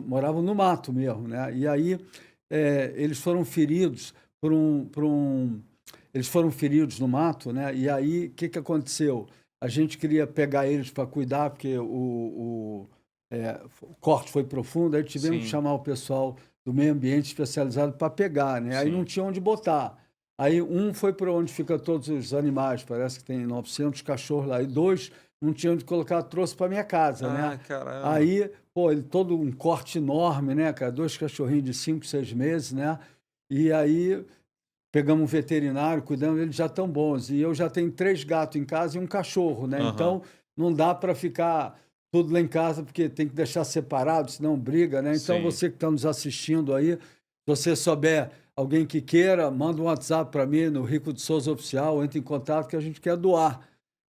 moravam no mato mesmo, né? E aí eles foram feridos eles foram feridos no mato, né? E aí o que que aconteceu? A gente queria pegar eles para cuidar porque o corte foi profundo, aí tivemos que sim, chamar o pessoal do meio ambiente especializado para pegar, né? Aí não sim. tinha onde botar. Aí um foi para onde fica todos os animais, parece que tem 900 cachorros lá, e dois não tinha onde colocar, trouxe para minha casa, né? Ah, caramba. Aí, pô, ele todo um corte enorme, né, cara? Dois cachorrinhos de 5, 6 meses, né? E aí pegamos um veterinário, cuidamos, eles já estão bons. E eu já tenho 3 gatos em casa e um cachorro, né? Aham. Então não dá para ficar tudo lá em casa, porque tem que deixar separado, senão briga, né? Então Sim. você que está nos assistindo aí, se você souber alguém que queira, manda um WhatsApp para mim no Rico de Souza Oficial, entre em contato que a gente quer doar,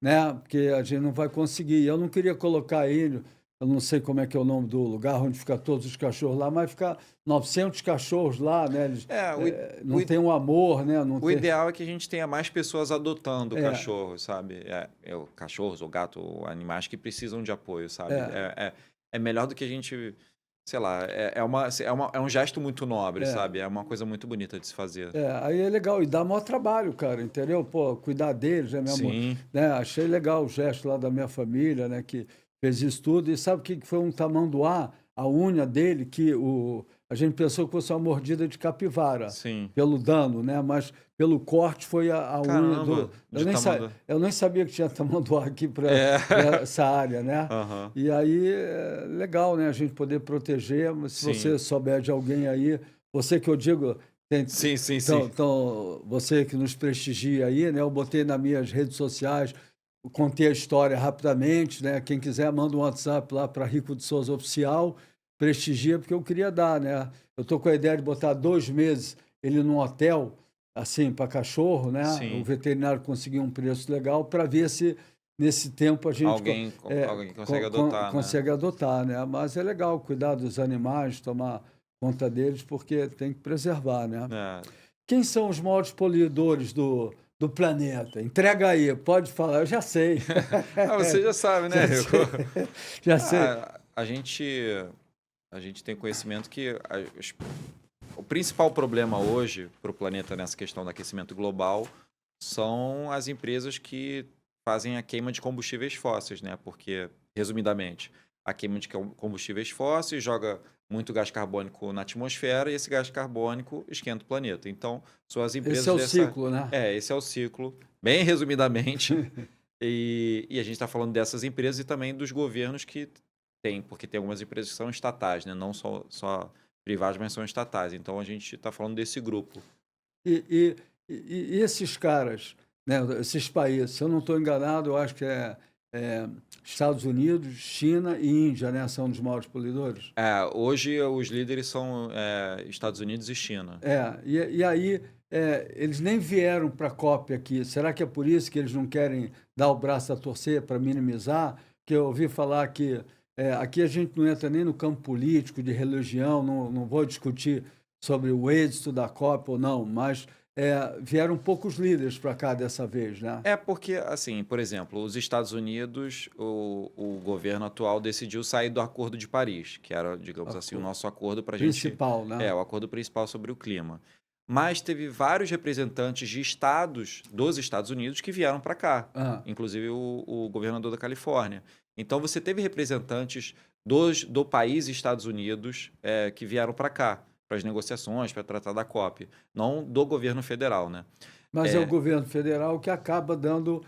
né? Porque a gente não vai conseguir. Eu não queria colocar ele, eu não sei como é que é o nome do lugar onde fica todos os cachorros lá, mas ficar 900 cachorros lá, né? Eles É, não tem um amor, né? Não o tem. ideal é que a gente tenha mais pessoas adotando É, cachorros, sabe? Cachorros ou gato, ou animais que precisam de apoio, sabe? é, É melhor do que a gente, sei lá, é um gesto muito nobre, é. sabe? É uma coisa muito bonita de se fazer. Aí é legal, e dá maior trabalho, cara, entendeu? Pô, cuidar deles, né, Sim. né? Achei legal o gesto lá da minha família, né, que fez isso tudo. E sabe o que que foi um tamanduá? A unha dele, a gente pensou que fosse uma mordida de capivara, Sim. pelo dano, né? Mas pelo corte foi a unha Caramba, de tamanho. eu nem sabia que tinha tamanduá aqui para É. essa área, né? Aham. E aí é legal, né, a gente poder proteger. Mas se Sim. você souber de alguém aí, você que eu digo. Sim, sim, sim. Então, você que nos prestigia aí, né? Eu botei nas minhas redes sociais, contei a história rapidamente, né? Quem quiser, manda um WhatsApp lá para Rico de Souza Oficial, prestigia, porque eu queria dar, né? Eu estou com a ideia de botar 2 meses ele num hotel, assim, para cachorro, né? O Sim. veterinário conseguiu um preço legal para ver se nesse tempo a gente Alguém consegue adotar, né? consegue adotar, né? Mas é legal cuidar dos animais, tomar conta deles, porque tem que preservar, né? É. Quem são os maiores poluidores do planeta? Entrega aí, pode falar, eu já sei. Ah, você já sabe, né, Já Rico? sei, já sei. Ah, a gente tem conhecimento que o principal problema hoje para o planeta nessa questão do aquecimento global são as empresas que fazem a queima de combustíveis fósseis, né? Porque, resumidamente, a queima de combustíveis fósseis joga muito gás carbônico na atmosfera e esse gás carbônico esquenta o planeta. Então, são as Esse empresas é o dessa. ciclo, né? Esse é o ciclo, bem resumidamente. E a gente está falando dessas empresas e também dos governos que tem, porque tem algumas empresas que são estatais, né? Não só privadas, mas são estatais. Então a gente está falando desse grupo. E esses caras, né, esses países, se eu não estou enganado, eu acho que é Estados Unidos, China e Índia, né? São os maiores poluidores. Hoje os líderes são Estados Unidos e China. E aí eles nem vieram para a COP aqui. Será que é por isso que eles não querem dar o braço a torcer para minimizar? Que eu ouvi falar que aqui a gente não entra nem no campo político, de religião, não vou discutir sobre o êxito da COP ou não, mas vieram poucos líderes para cá dessa vez, né? Porque, assim, por exemplo, os Estados Unidos, o governo atual decidiu sair do Acordo de Paris, que era, digamos assim, o nosso acordo para a gente. Principal, né? O acordo principal sobre o clima. Mas teve vários representantes de estados dos Estados Unidos que vieram para cá, Ah, inclusive o governador da Califórnia. Então você teve representantes do país Estados Unidos que vieram para cá, para as negociações, para tratar da COP, não do governo federal, né? mas é o É, governo federal que acaba dando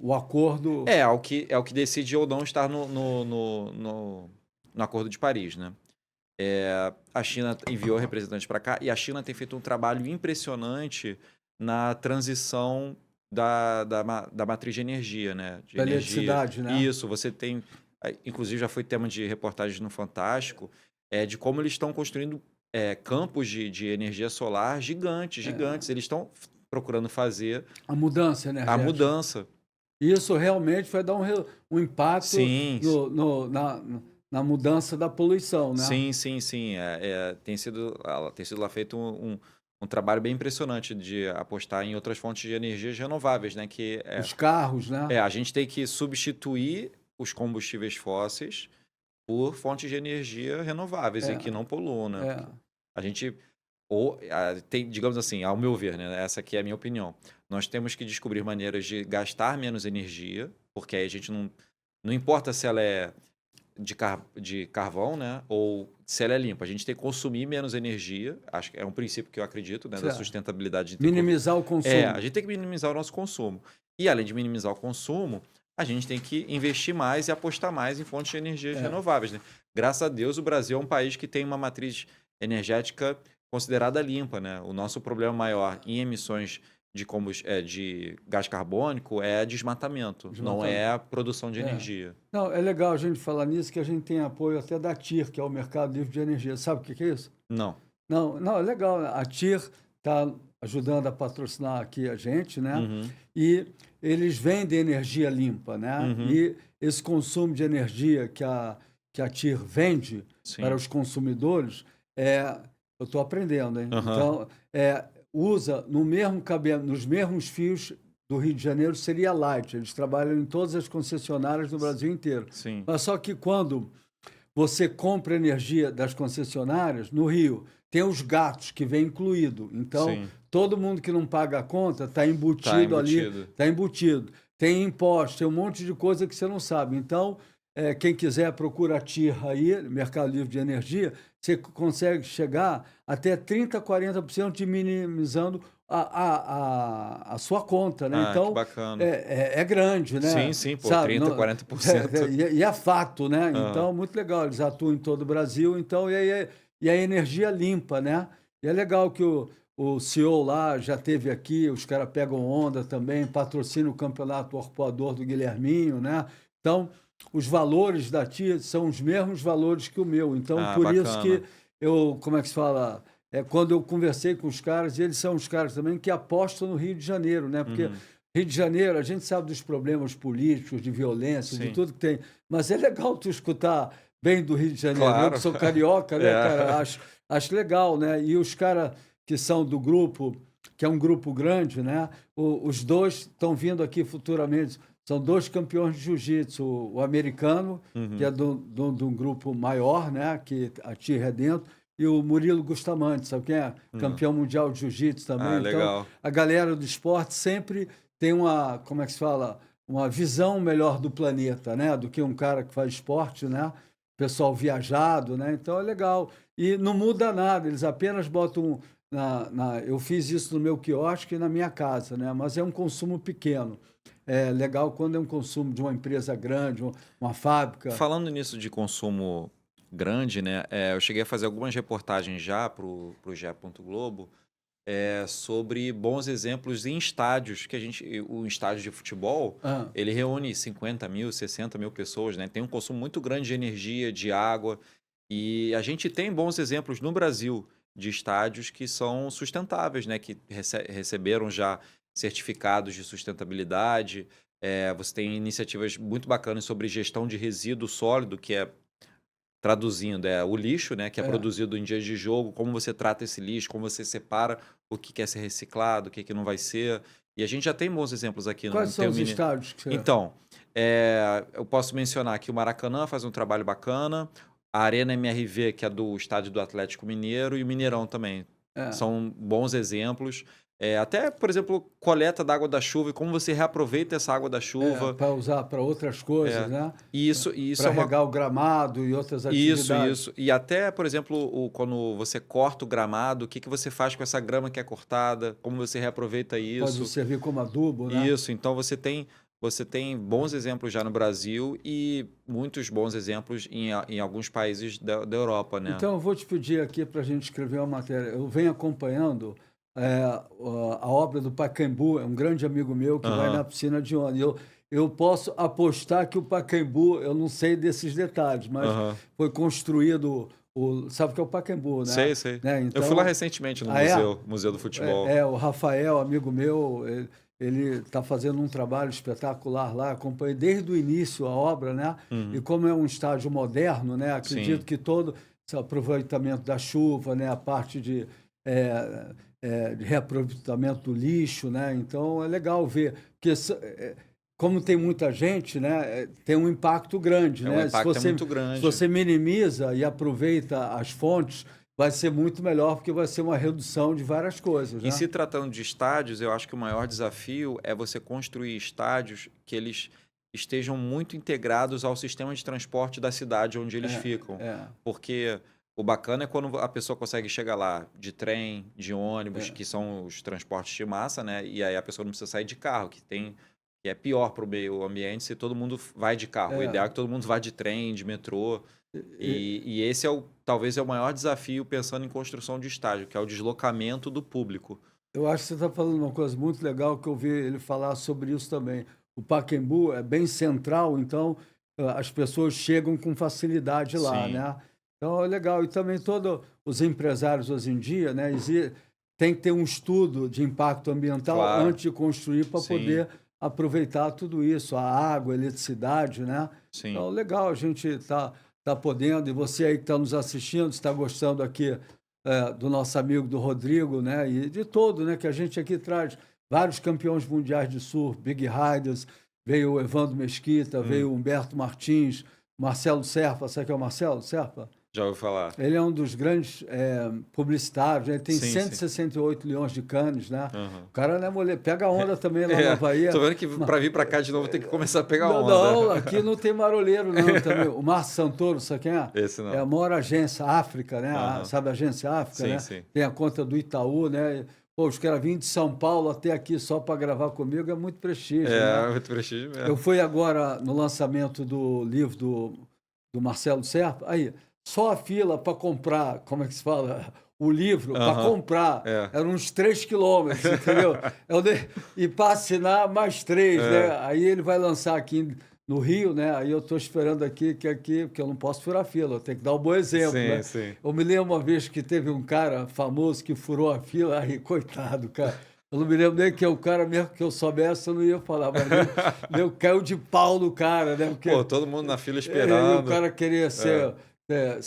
o acordo. é o que decide ou não estar no Acordo de Paris, né? A China enviou representantes para cá e a China tem feito um trabalho impressionante na transição da matriz de energia, né? De Da energia. eletricidade, né? Isso, você tem. Inclusive, já foi tema de reportagem no Fantástico, de como eles estão construindo campos de energia solar gigantes, gigantes. Eles estão procurando fazer A mudança a energética. mudança. Isso realmente vai dar um impacto Sim, na mudança da poluição, né? sim, sim, sim. Tem sido lá feito um trabalho bem impressionante de apostar em outras fontes de energias renováveis, né? Que Os carros, né? a gente tem que substituir os combustíveis fósseis por fontes de energia renováveis e que não poluam, né? É. A gente tem, digamos assim, ao meu ver, né? Essa aqui é a minha opinião. Nós temos que descobrir maneiras de gastar menos energia, porque aí a gente não importa se ela é de carvão, né? Ou se ela é limpa. A gente tem que consumir menos energia. Acho que é um princípio que eu acredito, né? Da Certo. sustentabilidade. Minimizar o consumo. A gente tem que minimizar o nosso consumo. E além de minimizar o consumo, a gente tem que investir mais e apostar mais em fontes de energias renováveis, né? Graças a Deus, o Brasil é um país que tem uma matriz energética considerada limpa, né? O nosso problema maior em emissões de gás carbônico é desmatamento, não é a produção de energia. Não, é legal a gente falar nisso, que a gente tem apoio até da TIR, que é o Mercado Livre de Energia. Sabe o que é isso? Não. Não, é legal. A TIR está ajudando a patrocinar aqui a gente, né? Uhum. E eles vendem energia limpa, né? Uhum. E esse consumo de energia que a TIR vende Sim. para os consumidores, eu estou aprendendo, hein? Uhum. Então, usa nos mesmos fios do Rio de Janeiro, seria Light. Eles trabalham em todas as concessionárias do Brasil inteiro. Sim. Mas só que quando você compra energia das concessionárias, no Rio, tem os gatos que vem incluído. Então, Sim. todo mundo que não paga a conta está embutido ali. Está embutido. Tem imposto, tem um monte de coisa que você não sabe. Então, quem quiser, procura a TIR aí, Mercado Livre de Energia, você consegue chegar até 30%, 40% de minimizando a sua conta, né? Então, que bacana. É grande, né? Sim, sim, pô, sabe? 30%, 40%. E é fato, né? Então, muito legal. Eles atuam em todo o Brasil, então, e a energia limpa, né? E é legal que o CEO lá já esteve aqui, os caras pegam onda também, patrocina o campeonato arpoador do Guilherminho, né? Então, os valores da TIR são os mesmos valores que o meu. Então, por bacana. isso que como é que se fala? Quando eu conversei com os caras, eles são os caras também que apostam no Rio de Janeiro, né? Porque Rio de Janeiro, a gente sabe dos problemas políticos, de violência, Sim. de tudo que tem. Mas é legal tu escutar bem do Rio de Janeiro. Claro. Eu que sou carioca, né, cara? Acho legal, né? E os caras que são do grupo, que é um grupo grande, né? Os dois estão vindo aqui futuramente. São dois campeões de jiu-jitsu, o americano, que é de um grupo maior, né? Que a TIR é dentro, e o Murilo Bustamante, sabe quem é? Campeão mundial de jiu-jitsu também. Então, legal. a galera do esporte sempre tem uma, como é que se fala? Uma visão melhor do planeta, né? Do que um cara que faz esporte, né? Pessoal viajado, né? Então é legal. E não muda nada, eles apenas botam eu fiz isso no meu quiosque e na minha casa, né? Mas é um consumo pequeno. É legal quando é um consumo de uma empresa grande, uma fábrica. Falando nisso de consumo grande, né? Eu cheguei a fazer algumas reportagens já para o GE. Globo sobre bons exemplos em estádios, o estádio de futebol, ele reúne 50 mil, 60 mil pessoas, né? Tem um consumo muito grande de energia, de água, e a gente tem bons exemplos no Brasil de estádios que são sustentáveis, né? Que receberam já certificados de sustentabilidade. Você tem iniciativas muito bacanas sobre gestão de resíduo sólido, que traduzindo, o lixo, né, que é produzido em dias de jogo, como você trata esse lixo, como você separa o que quer ser reciclado, o que não vai ser. E a gente já tem bons exemplos aqui. Quais são os estádios que você... Então, eu posso mencionar que o Maracanã faz um trabalho bacana, a Arena MRV, que é do estádio do Atlético Mineiro, e o Mineirão também. São bons exemplos. Até, por exemplo, coleta da água da chuva e como você reaproveita essa água da chuva. Para usar para outras coisas, né? Isso para regar o gramado e outras atividades. Isso. E até, por exemplo, quando você corta o gramado, o que você faz com essa grama que é cortada, como você reaproveita isso. Pode servir como adubo, né? Isso, então você tem você tem bons exemplos já no Brasil e muitos bons exemplos em alguns países da Europa, né? Então, eu vou te pedir aqui para a gente escrever uma matéria. Eu venho acompanhando a obra do Pacaembu, é um grande amigo meu que vai na Aham, piscina de onda. Eu posso apostar que o Pacaembu, eu não sei desses detalhes, mas aham. foi construído, sabe o que é o Pacaembu, Sei, sei. né? Eu fui lá Então, recentemente no ah, é? Museu do Futebol. O Rafael, amigo meu, ele está fazendo um trabalho espetacular lá, acompanhei desde o início a obra, né? E Uhum. como é um estádio moderno, né? Sim, Acredito que todo esse aproveitamento da chuva, né? A parte eh, de reaproveitamento do lixo, né? Então é legal ver, porque como tem muita gente, né? Tem um impacto grande, o né? impacto é muito Se grande. você minimiza e aproveita as fontes, vai ser muito melhor, porque vai ser uma redução de várias coisas, Em né? se tratando de estádios, eu acho que o maior desafio é você construir estádios que eles estejam muito integrados ao sistema de transporte da cidade onde eles É, ficam. é, Porque o bacana é quando a pessoa consegue chegar lá de trem, de ônibus, é, que são os transportes de massa, né? E aí a pessoa não precisa sair de carro, que é pior para o meio ambiente se todo mundo vai de carro. O é. ideal é que todo mundo vá de trem, de metrô. E esse talvez é o maior desafio pensando em construção de estádio, que é o deslocamento do público. Eu acho que você está falando uma coisa muito legal que eu ouvi ele falar sobre isso também. O Pacaembu é bem central, então as pessoas chegam com facilidade lá, Sim, né? Então é legal. E também todos os empresários hoje em dia, né, tem que ter um estudo de impacto ambiental claro. antes de construir para Sim, poder aproveitar tudo isso, a água, a eletricidade, né? sim. Então, legal, a gente tá podendo, e você aí que está nos assistindo, está gostando aqui do nosso amigo do Rodrigo, né? E de todo, né? Que a gente aqui traz vários campeões mundiais de surf, Big Riders, veio o Evandro Mesquita, Hum, veio o Humberto Martins, Marcelo Serpa, sabe quem é o Marcelo Serpa? já ouvi falar. Ele é um dos grandes publicitários, né? Ele tem Sim, cento e sim. sessenta e oito leões de canes, né? Aham. O cara não é mulher, pega onda também lá no É, Havaí. tô vendo que para vir para cá de novo tem que começar a pegar Não, onda. não, aqui não tem maroleiro, não, também. O Márcio Santoro, sabe quem é? Esse É a não. maior agência África, né? Aham. Sabe a agência África, Sim, né? sim. Tem a conta do Itaú, né? Pô, os caras vêm de São Paulo até aqui só para gravar comigo, é muito prestígio, né? É, muito prestígio Eu mesmo. fui agora no lançamento do livro do Marcelo Serpa, aí, só a fila para comprar, como é que se fala? O livro, para Aham. comprar, É. eram uns 3 quilômetros, entendeu? E para assinar, mais 3, né? É. Aí ele vai lançar aqui no Rio, né? Aí eu estou esperando aqui, porque eu não posso furar fila, eu tenho que dar um bom exemplo, Sim, né? sim. Eu me lembro uma vez que teve um cara famoso que furou a fila, aí, coitado, cara. Eu não me lembro nem que é o cara, mesmo que eu soubesse, eu não ia falar, mas caiu de pau no cara, né? Pô, Porque todo mundo na fila e o esperando. cara queria É.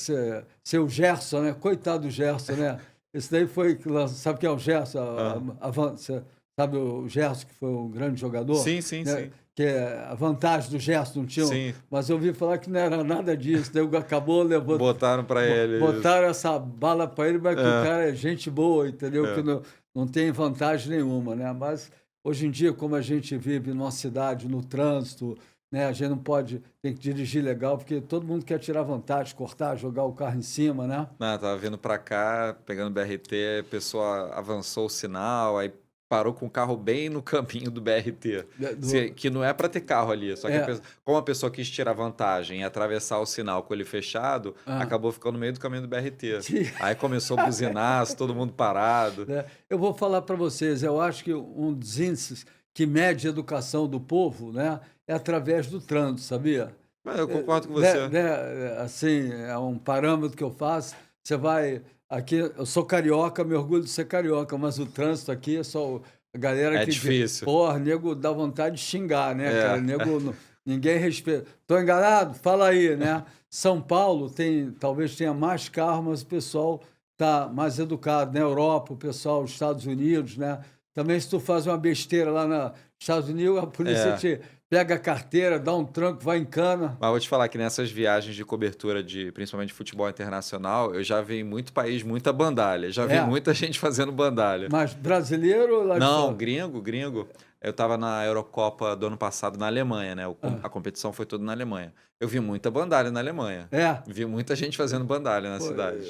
ser o Gerson, né? Coitado do Gerson, né? Esse daí foi, sabe quem é o Gerson? Ah. Sabe o Gerson, que foi um grande jogador? Sim, sim, Né? sim. Que a vantagem do Gerson não tinha, Sim. mas eu ouvi falar que não era nada disso. Daí acabou levando, Botaram para ele isso. botaram essa bala para ele, mas que o É, cara é gente boa, entendeu? Que é. não tem vantagem nenhuma, né? Mas hoje em dia, como a gente vive numa cidade, no trânsito, né? A gente não pode, tem que dirigir legal, porque todo mundo quer tirar vantagem, cortar, jogar o carro em cima, né? Não, tava vindo pra cá, pegando o BRT, a pessoa avançou o sinal, aí parou com o carro bem no caminho do BRT. É, do- Que não é pra ter carro ali, só que é, como a pessoa quis tirar vantagem e atravessar o sinal com ele fechado, ah, acabou ficando no meio do caminho do BRT. que- Aí começou a buzinar, todo mundo parado. né? Eu vou falar para vocês, eu acho que um dos índices que mede a educação do povo, né, é através do trânsito, sabia? Mas eu concordo com Né, você. assim, é um parâmetro que eu faço. Você vai aqui, eu sou carioca, me orgulho de ser carioca, mas o trânsito aqui é só a galera É que difícil. porra, nego dá vontade de xingar, né, cara? É. Nego, ninguém respeita. Tô enganado? Fala aí, né? São Paulo talvez tenha mais carro, mas o pessoal tá mais educado. Na Europa, o pessoal, os Estados Unidos, né? Também se tu faz uma besteira lá nos Estados Unidos, a polícia É. te pega a carteira, dá um tranco, vai em cana. Mas vou te falar que nessas viagens de cobertura principalmente de futebol internacional, eu já vi em muito país muita bandalha. Já vi É, muita gente fazendo bandalha. mas brasileiro ou lá de Não, fora? gringo. Eu tava na Eurocopa do ano passado na Alemanha, né? Ah, A competição foi toda na Alemanha. Eu vi muita bandalha na Alemanha. é. Vi muita gente fazendo bandalha na Pô, cidade.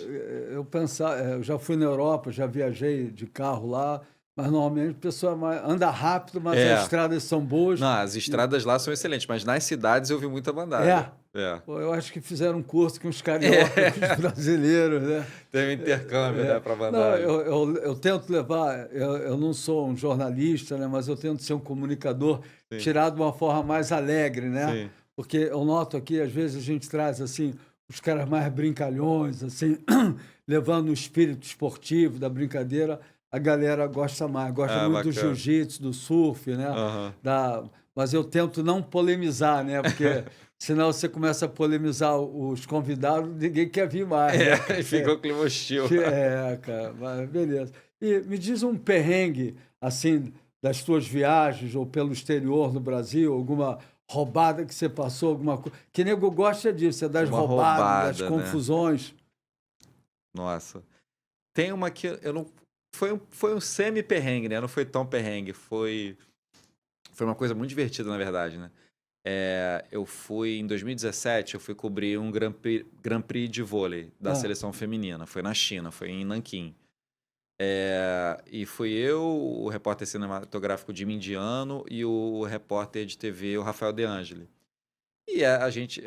eu já fui na Europa, já viajei de carro lá. Mas normalmente a pessoa anda rápido, mas as É. estradas são boas. Não, as estradas lá são excelentes, mas nas cidades eu vi muita É, bandalha. É. pô, eu acho que fizeram um curso com os cariocas, com os É. brasileiros, né? Tem um intercâmbio, né, É. para Não, bandalha. eu tento levar, eu não sou um jornalista, né, mas eu tento ser um comunicador, Sim, tirar de uma forma mais alegre, né? sim. Porque eu noto aqui, às vezes a gente traz assim os caras mais brincalhões, assim, levando o espírito esportivo da brincadeira, a galera gosta mais, gosta Ah, muito do bacana. jiu-jitsu, do surf, né? Aham. Mas eu tento não polemizar, né? Porque senão você começa a polemizar os convidados, ninguém quer vir mais, né? É, fica o clima hostil. É, cara, mas beleza. E me diz um perrengue, assim, das tuas viagens ou pelo exterior no Brasil, alguma roubada que você passou, alguma coisa. Que nego gosta disso, é das Uma roubadas, das roubada, né? confusões. Nossa. Tem uma que eu não. Foi um semi-perrengue, né? Não foi tão perrengue. Foi uma coisa muito divertida, na verdade, né? Eu fui, em 2017, eu fui cobrir um Grand Prix de vôlei da Ah, seleção feminina. Foi na China, foi em Nanquim. E fui eu, o repórter cinematográfico Jimmy Indiano e o repórter de TV, o Rafael De Angeli. E a gente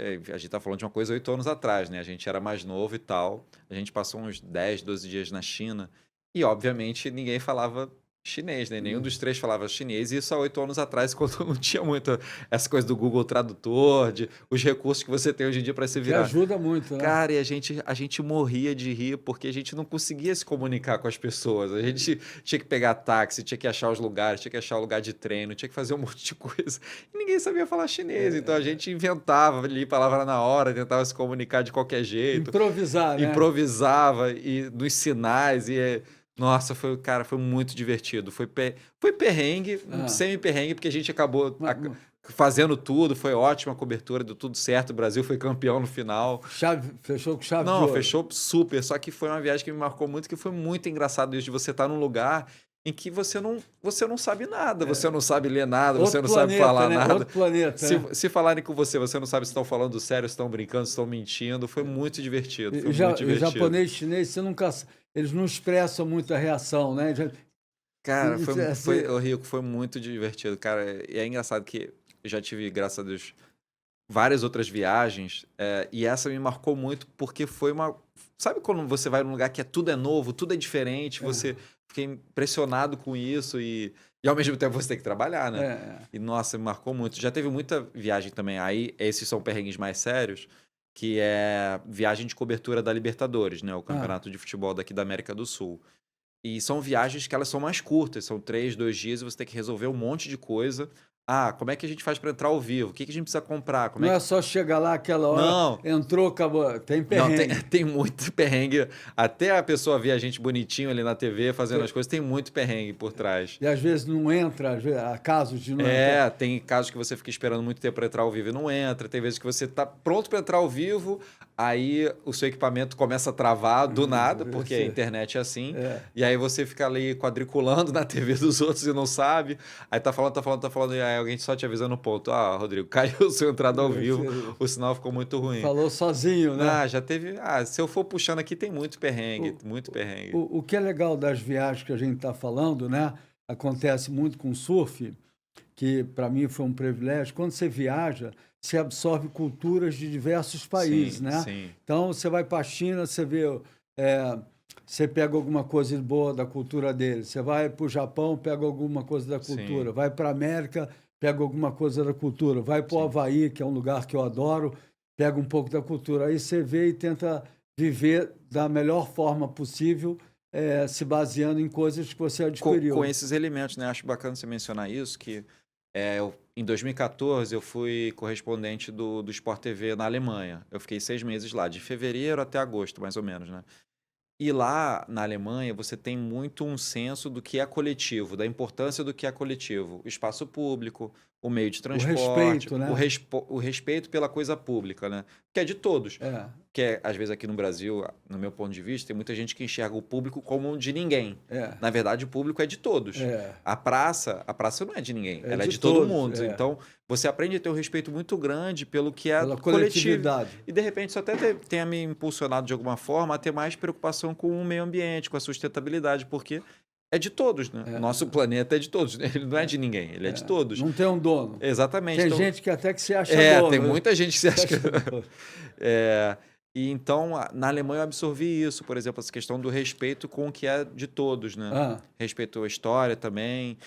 tá falando de uma coisa 8 anos atrás, né? A gente era mais novo e tal. A gente passou uns 10, 12 dias na China. E, obviamente, ninguém falava chinês, né? Nenhum dos três falava chinês. E isso há 8 anos atrás, quando não tinha muito essa coisa do Google Tradutor, os recursos que você tem hoje em dia para se que virar. ajuda muito, né? Cara, e a gente morria de rir porque a gente não conseguia se comunicar com as pessoas. A gente tinha que pegar táxi, tinha que achar os lugares, tinha que achar o lugar de treino, tinha que fazer um monte de coisa. E ninguém sabia falar chinês, então a gente inventava ali palavra na hora, tentava se comunicar de qualquer jeito, Improvisar, né? improvisava e nos sinais nossa, cara, foi muito divertido. Foi perrengue, um Ah, semi-perrengue, porque a gente acabou ma- ma- fazendo tudo, foi ótima a cobertura, deu tudo certo, o Brasil foi campeão no final. fechou com chave de Não, ouro. fechou super. Só que foi uma viagem que me marcou muito, que foi muito engraçado isso de você estar num lugar em que você não sabe nada, você não sabe ler nada, você Outro não sabe planeta, falar né? nada. Outro planeta, né? Se falarem com você não sabe se estão falando sério, se estão brincando, se estão mentindo. Foi muito divertido, foi muito E divertido. japonês e chinês, eles não expressam muita reação, né? Cara, Assim, ô Rico, foi muito divertido, cara. E é engraçado que eu já tive, graças a Deus, várias outras viagens, e essa me marcou muito porque foi uma. Sabe quando você vai num lugar que tudo é novo, tudo é diferente, você fica impressionado com isso e ao mesmo tempo você tem que trabalhar, né? é, E nossa, me marcou muito. Já teve muita viagem também. Aí, esses são perrengues mais sérios, que é viagem de cobertura da Libertadores, né? O ah, campeonato de futebol daqui da América do Sul. E são viagens que elas são mais curtas, são 3, 2 dias e você tem que resolver um monte de coisa. Ah, como é que a gente faz para entrar ao vivo? O que que a gente precisa comprar? Como não é é que. só chegar lá aquela hora, Não, entrou, acabou. Tem não, tem, perrengue. tem muito perrengue. Até a pessoa ver a gente bonitinho ali na TV fazendo as coisas, tem muito perrengue por trás. E às vezes não entra, há casos de não entrar. Tem casos que você fica esperando muito tempo para entrar ao vivo e não entra. Tem vezes que você tá pronto para entrar ao vivo, aí o seu equipamento começa a travar do nada, porque a internet é assim. É. E aí você fica ali quadriculando na TV dos outros e não sabe. Aí tá falando, e aí alguém só te avisa no ponto. Ah, Rodrigo, caiu sua entrada ao vivo, o sinal ficou muito ruim. Falou sozinho, né? Ah, já teve. Ah, se eu for puxando aqui, tem muito perrengue, muito perrengue. O que é legal das viagens que a gente está falando, né? Acontece muito com o surf, que para mim foi um privilégio. Quando você viaja, você absorve culturas de diversos países, Sim, né? sim. Então você vai para a China, você vê, você pega alguma coisa de boa da cultura deles. Você vai para o Japão, pega alguma coisa da cultura. Sim. Vai para a América, pega alguma coisa da cultura. Vai para o Sim. Havaí, que é um lugar que eu adoro, pega um pouco da cultura. Aí você vê e tenta viver da melhor forma possível, se baseando em coisas que você adquiriu. Com esses elementos, né? Acho bacana você mencionar isso, que em 2014 eu fui correspondente do Sport TV na Alemanha. Eu fiquei 6 meses lá, de fevereiro até agosto, mais ou menos, né? E lá na Alemanha você tem muito um senso do que é coletivo, da importância do que é coletivo. O espaço público, o meio de O transporte, respeito, né? o respeito pela coisa pública, né? Que é de todos. É, Que é, às vezes aqui no Brasil, no meu ponto de vista, tem muita gente que enxerga o público como de ninguém. é, Na verdade, o público é de todos. é. A praça não é de ninguém, É ela é de de todo todos, mundo. é. Então, você aprende a ter um respeito muito grande pelo que é Pela coletivo. coletividade. E de repente isso até tenha me impulsionado de alguma forma a ter mais preocupação com o meio ambiente, com a sustentabilidade, porque é de todos, né? O nosso planeta é de todos, né? Ele não é de ninguém, ele é de todos. Não tem um dono. Exatamente. Tem Então, gente que até que se acha dono. tem muita gente que se acha que... dono. E então, na Alemanha eu absorvi isso, por exemplo, essa questão do respeito com o que é de todos, né? Ah, Respeito à história também.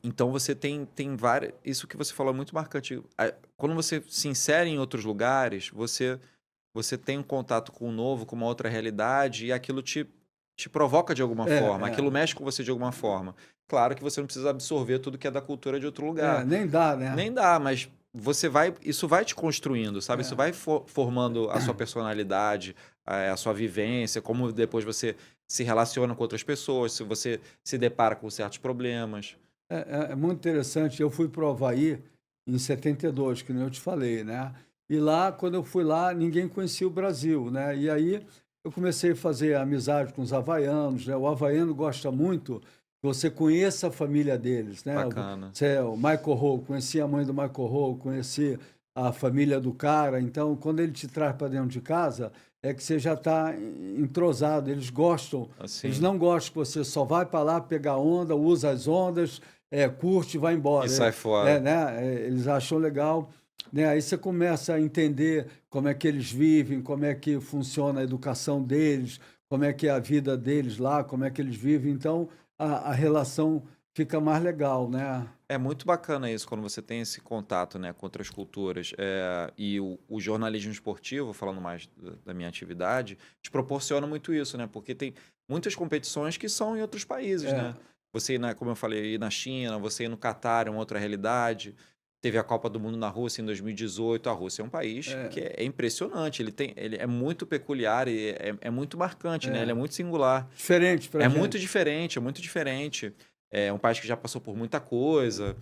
Então você tem várias. Isso que você falou é muito marcante. Quando você se insere em outros lugares, você tem um contato com o novo, com uma outra realidade, e aquilo te provoca de alguma forma, aquilo mexe com você de alguma forma. Claro que você não precisa absorver tudo que é da cultura de outro lugar. nem dá, né? Nem dá, mas isso vai te construindo, sabe? Isso vai formando a sua personalidade, a sua vivência, como depois você se relaciona com outras pessoas, se você se depara com certos problemas. É muito interessante. Eu fui para o Havaí em 72, que nem eu te falei, né? E lá, quando eu fui lá, ninguém conhecia o Brasil, né? E aí eu comecei a fazer amizade com os havaianos, né? O havaiano gosta muito que você conheça a família deles, né? Bacana. O Michael Rowe, conheci a mãe do Michael Rowe, conheci a família do cara. Então, quando ele te traz para dentro de casa, é que você já está entrosado. Eles gostam. Assim. Eles não gostam que você só vai para lá pegar onda, usa as ondas, curte e vai embora. E sai fora. Eles acham legal. Né? Aí você começa a entender como é que eles vivem, como é que funciona a educação deles, como é que é a vida deles lá, como é que eles vivem. Então, a relação fica mais legal, né? É muito bacana isso, quando você tem esse contato, né, com outras culturas. E o jornalismo esportivo, falando mais da minha atividade, te proporciona muito isso, né? Porque tem muitas competições que são em outros países, né? Você ir, como eu falei, ir na China, você ir no Catar é uma outra realidade. Teve a Copa do Mundo na Rússia em 2018. A Rússia é um país que é impressionante. Ele é muito peculiar e é muito marcante, né? Ele é muito singular. Diferente para gente. Muito diferente, é muito diferente. É um país que já passou por muita coisa.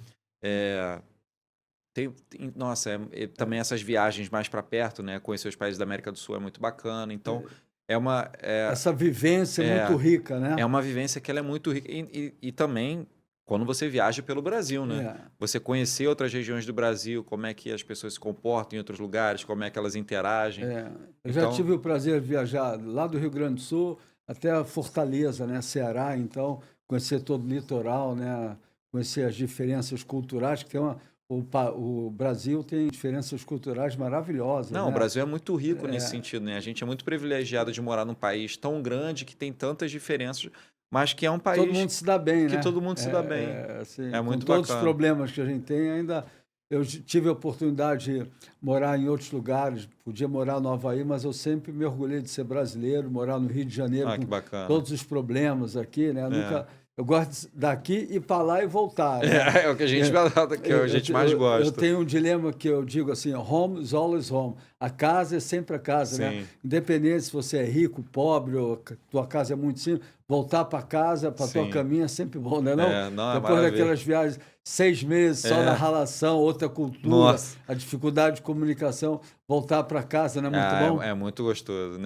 Nossa, também essas viagens mais para perto, né? Conhecer os países da América do Sul é muito bacana. Então, essa vivência é muito rica, né? É uma vivência que ela é muito rica. E também, quando você viaja pelo Brasil, né? Você conhecer outras regiões do Brasil, como é que as pessoas se comportam em outros lugares, como é que elas interagem. Eu já tive o prazer de viajar lá do Rio Grande do Sul até a Fortaleza, né? Ceará, então, conhecer todo o litoral, né? Conhecer as diferenças culturais, que tem o Brasil tem diferenças culturais maravilhosas. Não, né? o Brasil é muito rico nesse sentido, né? A gente é muito privilegiado de morar num país tão grande que tem tantas diferenças, mas que é um país todo mundo se dá bem, que né? todo mundo se dá bem. Assim, É muito com todos bacana. os problemas que a gente tem, ainda eu tive a oportunidade de morar em outros lugares, podia morar no Havaí, mas eu sempre me orgulhei de ser brasileiro, morar no Rio de Janeiro Que com bacana. todos os problemas aqui, né? Eu gosto daqui e para lá e voltar. Né? É o que a gente mais gosta. Eu tenho um dilema que eu digo assim, home is always home. A casa é sempre a casa, Sim. né? Independente se você é rico, pobre, ou tua casa é muito simples, voltar para casa, para tua caminha é sempre bom, né? Depois daquelas viagens, 6 meses só na ralação, outra cultura, Nossa. a dificuldade de comunicação, voltar para casa, não é muito bom? É muito gostoso.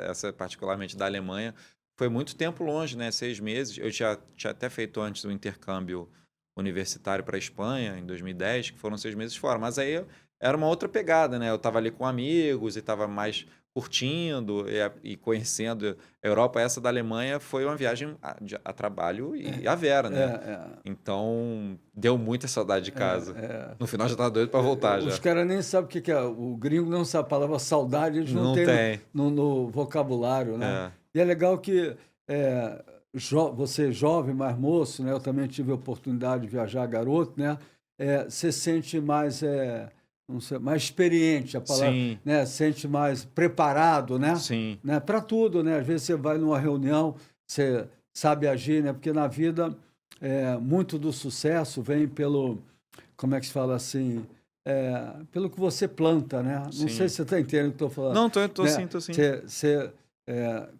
Essa particularmente da Alemanha, foi muito tempo longe, né? 6 meses. Eu tinha até feito antes um intercâmbio universitário para a Espanha, em 2010, que foram 6 meses fora. Mas aí era uma outra pegada, né? Eu estava ali com amigos e estava mais curtindo e conhecendo a Europa. Essa da Alemanha foi uma viagem a trabalho e a vera, né? Então, deu muita saudade de casa. No final já estava doido para voltar. Os caras nem sabem o que é. O gringo não sabe a palavra saudade, eles não têm no vocabulário, né? E é legal que você é jovem, mais moço, né? Eu também tive a oportunidade de viajar garoto, né? Você sente mais, não sei, mais experiente, a palavra, né? Sente mais preparado, né? Sim. Né? Para tudo, né? Às vezes você vai numa reunião, você sabe agir, né? Porque na vida muito do sucesso vem pelo, como é que se fala assim? Pelo que você planta, né? Não sei se você está entendendo o que estou falando. Não, tô né? sim.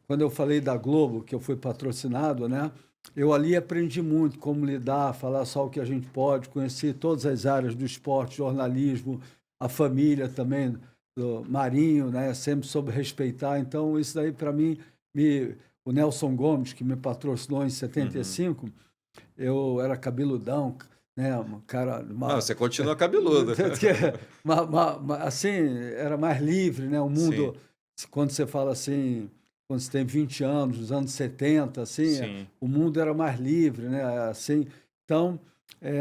Quando eu falei da Globo, que eu fui patrocinado, né? Eu ali aprendi muito como lidar, falar só o que a gente pode, conheci todas as áreas do esporte, jornalismo, a família também, do Marinho, né? Sempre soube respeitar. Então, isso daí, para mim, o Nelson Gomes, que me patrocinou em 75, eu era cabeludão, né? Um cara... Não, você continua cabeludo. Assim, era mais livre, né? O mundo, quando você fala assim, quando você tem 20 anos, nos anos 70, assim, Sim. o mundo era mais livre, né? Assim, então,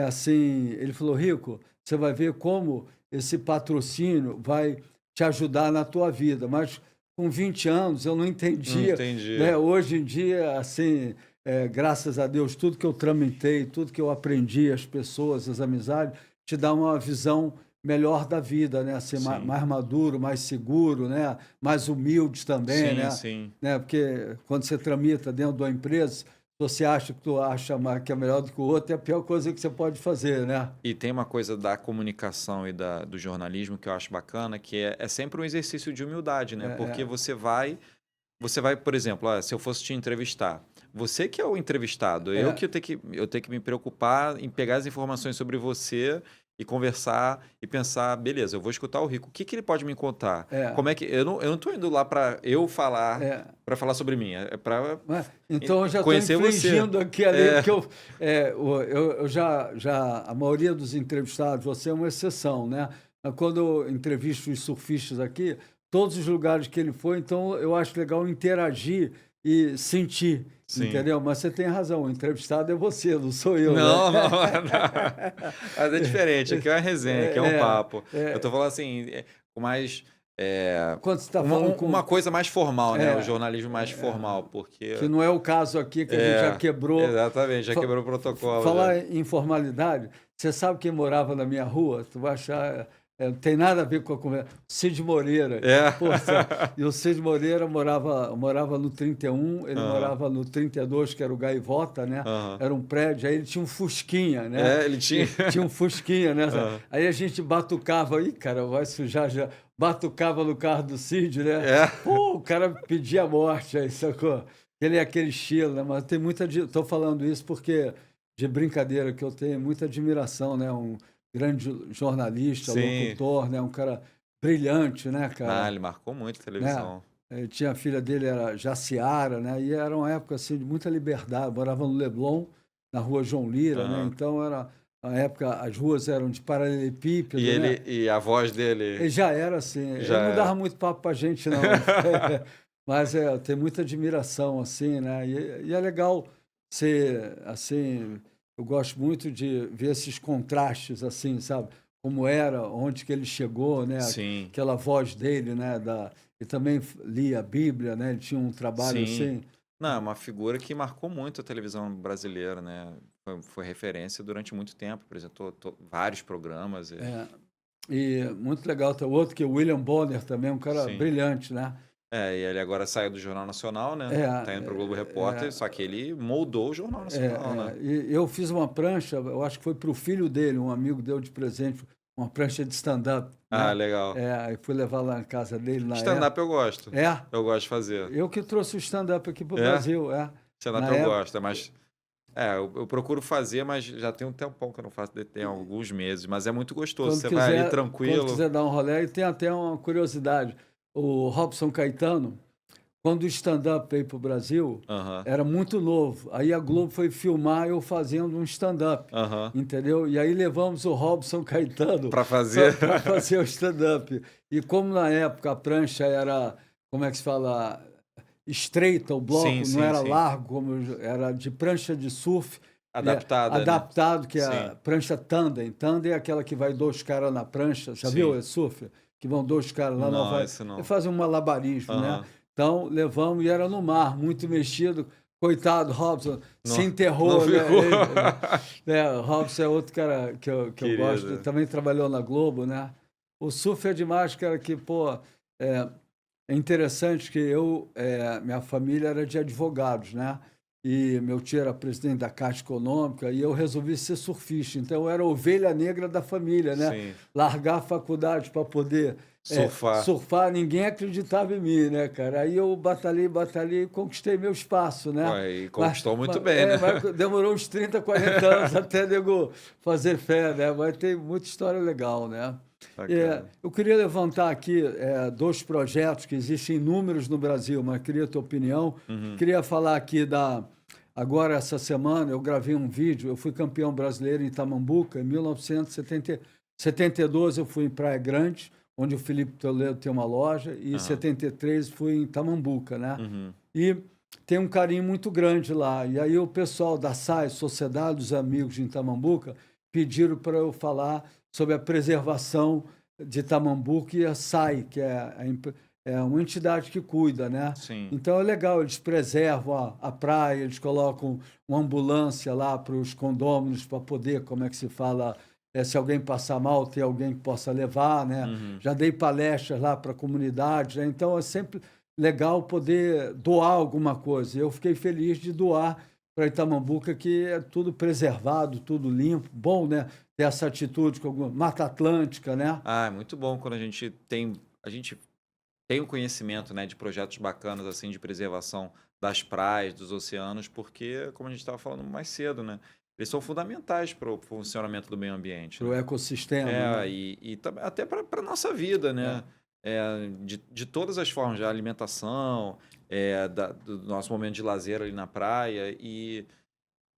assim, ele falou, Rico, você vai ver como esse patrocínio vai te ajudar na tua vida, mas com 20 anos eu não entendia, Entendi. né? Hoje em dia, assim, graças a Deus, tudo que eu tramitei, tudo que eu aprendi, as pessoas, as amizades, te dá uma visão melhor da vida, né? Ser Sim. mais maduro, mais seguro, né? Mais humilde também, Sim, né? sim. Porque quando você tramita dentro de uma empresa, você acha que tu acha que é melhor do que o outro, é a pior coisa que você pode fazer, né? E tem uma coisa da comunicação e do jornalismo que eu acho bacana, que é sempre um exercício de humildade, né? Porque você vai, por exemplo, se eu fosse te entrevistar, você que é o entrevistado, É, eu tenho que me preocupar em pegar as informações sobre você e conversar e pensar, beleza, eu vou escutar o Rico, o que que ele pode me contar? é, Como é que eu não tô indo lá é. para falar sobre mim, é para Então, eu já estou conhecer você. infringindo aqui a lei, É, porque eu já, a maioria dos entrevistados, você é uma exceção, né? Mas quando eu entrevisto os surfistas aqui, todos os lugares que ele foi, então eu acho legal interagir e sentir, sim. entendeu? Mas você tem razão, o entrevistado é você, não sou eu, né? Não, não, mas é diferente. Aqui é uma resenha, aqui é um É, papo. Eu é, tô falando assim, com mais. quando você está falando Uma com. coisa mais formal, né? O É, jornalismo mais formal, porque. que não é o caso aqui, que a gente já quebrou. Exatamente, já quebrou o protocolo. Já. Falar em informalidade, você sabe quem morava na minha rua? Tu vai achar. Não tem nada a ver com a conversa. Cid Moreira. É. Pô, e o Cid Moreira morava no 31, ele Aham, morava no 32, que era o Gaivota, né? aham. Era um prédio, aí ele tinha um Fusquinha, né? É, ele tinha. Tinha um Fusquinha, né? Aham. Aí a gente batucava, aí, cara, vai sujar já. Batucava no carro do Cid, né? É. Pô, o cara pedia a morte aí, sacou? Ele é aquele estilo, né? Mas tem muita. Estou falando isso porque, de brincadeira, que eu tenho muita admiração, né? Um grande jornalista, Sim. locutor, né? Um cara brilhante, né, Ah, cara? ele marcou muito a Né? televisão. Tinha a filha dele, era Jaciara, né? E era uma época assim, de muita liberdade. Morava no Leblon, na rua João Lira, né? Aham. Então era a época, as ruas eram de E paralelepípedo, né? ele, e a voz dele Ele já era assim. Ele já não era. dava muito papo pra gente, não. Mas eu tenho muita admiração, assim, né? E é legal ser, assim, eu gosto muito de ver esses contrastes, assim, sabe? Como era, onde que ele chegou, né? Sim, Aquela voz dele, né? E também lia a Bíblia, né? Ele tinha um trabalho sim. assim. Não, é uma figura que marcou muito a televisão brasileira, né? Foi referência durante muito tempo, apresentou vários programas. É, e muito legal. Tem outro que é o William Bonner também, um cara Sim. brilhante, né? E ele agora saiu do Jornal Nacional, né? É, Tá indo pro Globo Repórter, só que ele moldou o Jornal Nacional, né? E eu fiz uma prancha, eu acho que foi para o filho dele, um amigo deu de presente, uma prancha de stand-up, Ah, né? legal. Aí fui levar lá na casa dele na época. Stand-up eu gosto. É, Eu gosto de fazer. eu que trouxe o stand-up aqui para o É? Brasil, Stand-up na eu época. gosto, mas. Eu procuro fazer, mas já tem um tempão que eu não faço, tem alguns meses, mas é muito gostoso. Você vai ali Quando tranquilo. quiser dar um rolê, e tem até uma curiosidade, o Robson Caetano, quando o stand-up veio para o Brasil, Aham, era muito novo. Aí a Globo foi filmar eu fazendo um stand-up, aham. entendeu? E aí levamos o Robson Caetano Pra fazer. para fazer o stand-up. E como na época a prancha era, como é que se fala, estreita, o bloco Sim, não sim, era sim. largo, como era de prancha de surf, Adaptada, né? adaptado, que é Sim. a prancha tandem. Tandem é aquela que vai dois caras na prancha, já viu? Sim. É surf, que vão dois caras lá, não Não, vai. esse não. Eles fazem um malabarismo, né? Aham. Então, levamos e era no mar, muito mexido. Coitado, Robson, se Não, enterrou, não né? ficou. O Robson é outro cara que eu gosto, Querido. também trabalhou na Globo, né? O surf é demais, cara, que, pô, é, é interessante que minha família era de advogados, né? E meu tio era presidente da Caixa Econômica e eu resolvi ser surfista. Então, eu era a ovelha negra da família, né? Sim. Largar a faculdade para poder Surfar. surfar, ninguém acreditava em mim, né, cara? Aí eu batalhei e conquistei meu espaço, né? Ué, e conquistou muito bem, né? Mas demorou uns 30, 40 anos até nego fazer fé, né? Mas tem muita história legal, né? Bacana. Eu queria levantar aqui dois projetos que existem inúmeros no Brasil, mas queria a tua opinião. Uhum. Queria falar aqui Agora, essa semana, eu gravei um vídeo, eu fui campeão brasileiro em Itamambuca, em 1972 eu fui em Praia Grande, onde o Felipe Toledo tem uma loja, e em 73 fui em Itamambuca, né? Uhum. e tem um carinho muito grande lá. E aí o pessoal da SAI, Sociedade dos Amigos de Itamambuca, pediram para eu falar sobre a preservação de Itamambuca e a SAI, que é uma entidade que cuida, né? Sim. Então é legal, eles preservam a praia, eles colocam uma ambulância lá para os condôminos para poder, como é que se fala, se alguém passar mal, ter alguém que possa levar, né? Uhum. Já dei palestras lá para a comunidade, né? Então é sempre legal poder doar alguma coisa. Eu fiquei feliz de doar para Itamambuca, que é tudo preservado, tudo limpo, bom, né? Ter essa atitude com alguma Mata Atlântica, né? Ah, é muito bom quando a gente tem um conhecimento, né, de projetos bacanas assim de preservação das praias, dos oceanos, porque, como a gente estava falando mais cedo, né, eles são fundamentais para o funcionamento do meio ambiente, Para o né? ecossistema, né? E também até para a nossa vida, né? De todas as formas, de alimentação, do nosso momento de lazer ali na praia. E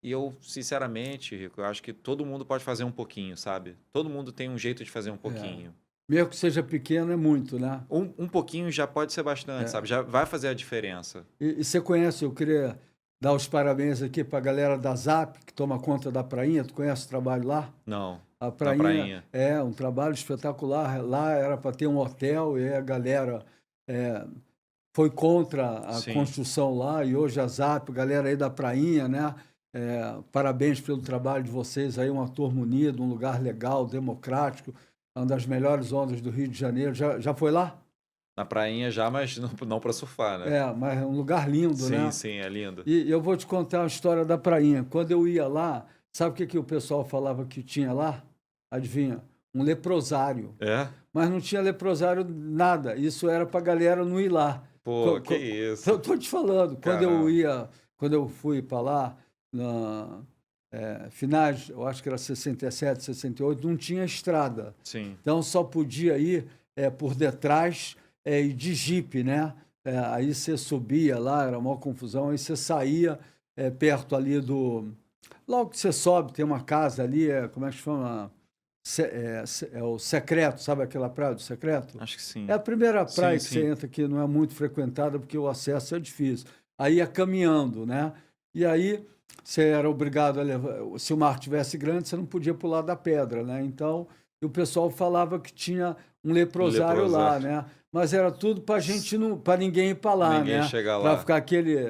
eu, sinceramente, Rico, eu acho que todo mundo pode fazer um pouquinho, sabe? Todo mundo tem um jeito de fazer um É. pouquinho. Mesmo que seja pequeno, é muito, né? Um pouquinho já pode ser bastante, É. sabe? Já vai fazer a diferença. E você conhece, eu queria dar os parabéns aqui para a galera da ZAP, que toma conta da Prainha. Tu conhece o trabalho lá? Não, A na Prainha prainha. é um trabalho espetacular. Lá era para ter um hotel e aí a galera é, foi contra a Sim. construção lá e hoje a ZAP, galera aí da Prainha, né? Parabéns pelo trabalho de vocês aí, uma turma unida, um lugar legal, democrático, uma das melhores ondas do Rio de Janeiro. Já foi lá? Na prainha já, mas não para surfar, né? Mas é um lugar lindo, Sim, né? sim, é lindo. E eu vou te contar a história da Prainha. Quando eu ia lá, sabe o que o pessoal falava que tinha lá? Adivinha? Um leprosário. É? Mas não tinha leprosário nada. Isso era para a galera não ir lá. Pô, que isso. Eu tô te falando, Caramba. quando eu fui para lá, finais, eu acho que era 67, 68, não tinha estrada. Sim. Então só podia ir por detrás e de jipe, né? Aí você subia lá, era uma confusão, aí você saía perto ali do. Logo que você sobe, tem uma casa ali, como é que chama? É o Secreto, sabe aquela praia do Secreto? Acho que sim. É a primeira praia Sim, que você sim. entra que não é muito frequentada porque o acesso é difícil. Aí ia caminhando, né? E aí você era obrigado a levar. Se o mar tivesse grande, você não podia pular da pedra, né? Então, o pessoal falava que tinha um leprosário lá, Leprosário. né? Mas era tudo para gente não, para ninguém ir para lá, Ninguém né? chega Para lá. ficar aquele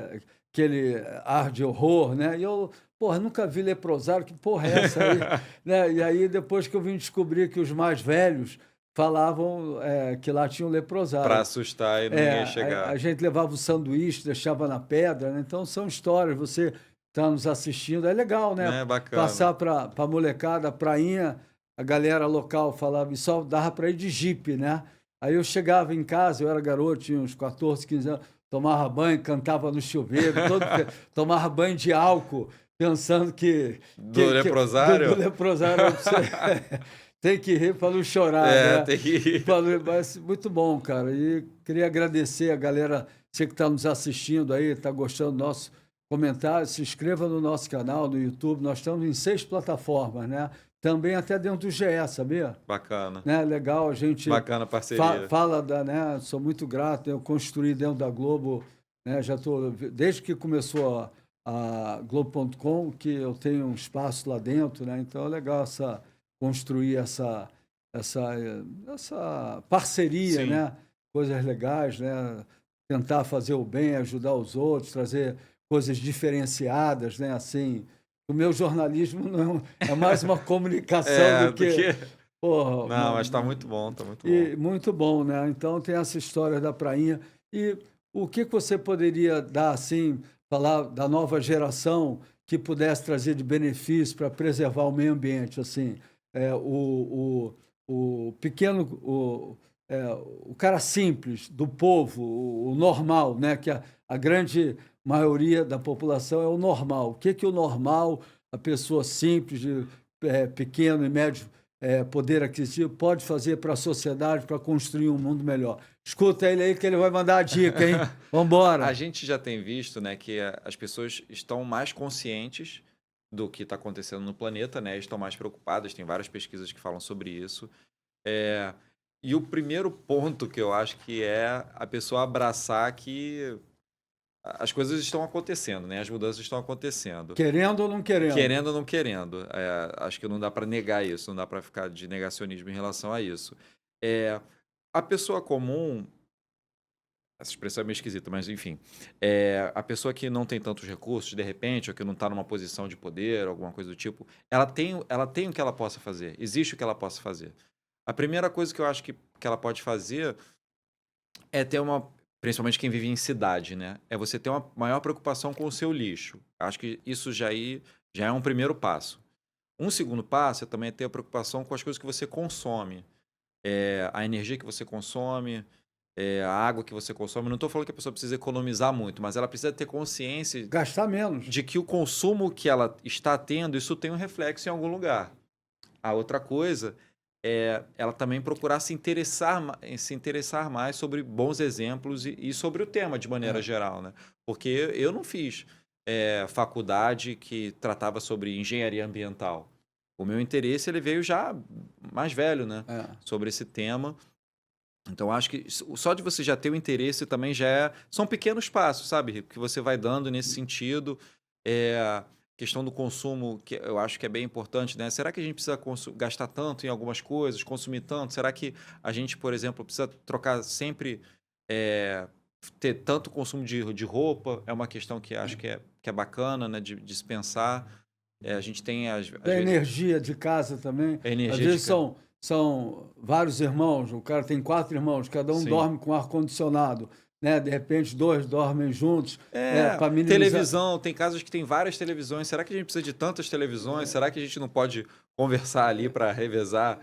ar de horror, né? E eu, porra, nunca vi leprosário, que porra é essa aí? Né? E aí, depois que eu vim descobrir que os mais velhos falavam que lá tinha um Para leprosário. assustar e não ia A chegar. gente levava o sanduíche, deixava na pedra, né? Então são histórias, você está nos assistindo, é legal, né? Né? Bacana. Passar para a molecada, a prainha, a galera local falava, e só dava para ir de jipe, né? Aí eu chegava em casa, eu era garoto, tinha uns 14, 15 anos, tomava banho, cantava no chuveiro, tomava banho de álcool, pensando Do leprosário? do leprosário tem que rir para não chorar, né? Tem que ir. Mas muito bom, cara. E queria agradecer a galera, você que está nos assistindo aí, está gostando do nosso comentário, se inscreva no nosso canal, no YouTube. Nós estamos em 6 plataformas, né? Também até dentro do GE, sabia? Bacana. Né? Legal, a gente Bacana a parceria. fala né? Sou muito grato, eu construí dentro da Globo, né? Já tô desde que começou a Globo.com, que eu tenho um espaço lá dentro, né? Então é legal construir essa parceria, Sim. né? Coisas legais, né? Tentar fazer o bem, ajudar os outros, trazer coisas diferenciadas, né? Assim, o meu jornalismo não é mais uma comunicação do que porra, Não, mas tá muito bom, tá muito e bom. muito bom, né? Então tem essa história da prainha. E o que você poderia dar, assim, falar da nova geração que pudesse trazer de benefício para preservar o meio ambiente, assim, o pequeno, o cara simples do povo, o normal, né? Que a grande maioria da população é o normal. O que o normal, a pessoa simples, de pequeno e médio poder aquisitivo, pode fazer para a sociedade para construir um mundo melhor? Escuta ele aí que ele vai mandar a dica, hein? Vamos embora. A gente já tem visto, né, que as pessoas estão mais conscientes do que está acontecendo no planeta, né? Estão mais preocupadas, tem várias pesquisas que falam sobre isso. E o primeiro ponto que eu acho que é a pessoa abraçar que as coisas estão acontecendo, né? As mudanças estão acontecendo. Querendo ou não querendo? Querendo ou não querendo. Acho que não dá para negar isso, não dá para ficar de negacionismo em relação a isso. A pessoa comum, essa expressão é meio esquisita, mas enfim, a pessoa que não tem tantos recursos, de repente, ou que não está numa posição de poder, alguma coisa do tipo, ela tem o que ela possa fazer, existe o que ela possa fazer. A primeira coisa que eu acho que ela pode fazer é ter principalmente quem vive em cidade, né? É você ter uma maior preocupação com o seu lixo. Acho que isso já é um primeiro passo. Um segundo passo é também ter a preocupação com as coisas que você consome. A energia que você consome, a água que você consome. Não estou falando que a pessoa precisa economizar muito, mas ela precisa ter consciência Gastar menos. de que o consumo que ela está tendo, isso tem um reflexo em algum lugar. A outra coisa é ela também procurar se interessar mais sobre bons exemplos e sobre o tema de maneira geral, né? Porque eu não fiz faculdade que tratava sobre engenharia ambiental. O meu interesse ele veio já mais velho, né? Sobre esse tema. Então, acho que só de você já ter o interesse também são pequenos passos, sabe? Que você vai dando nesse sentido. Questão do consumo, que eu acho que é bem importante, né? Será que a gente precisa gastar tanto em algumas coisas, consumir tanto? Será que a gente, por exemplo, precisa trocar sempre, ter tanto consumo de roupa? É uma questão que acho que é bacana, né? De se pensar. A gente tem, às Da vezes... energia de casa também. A energia Às de vezes casa. são vários irmãos, o cara tem 4 irmãos, cada um Sim. dorme com ar-condicionado, né? De repente, 2 dormem juntos, para minimizar. Televisão, tem casos que tem várias televisões. Será que a gente precisa de tantas televisões? Será que a gente não pode conversar ali para revezar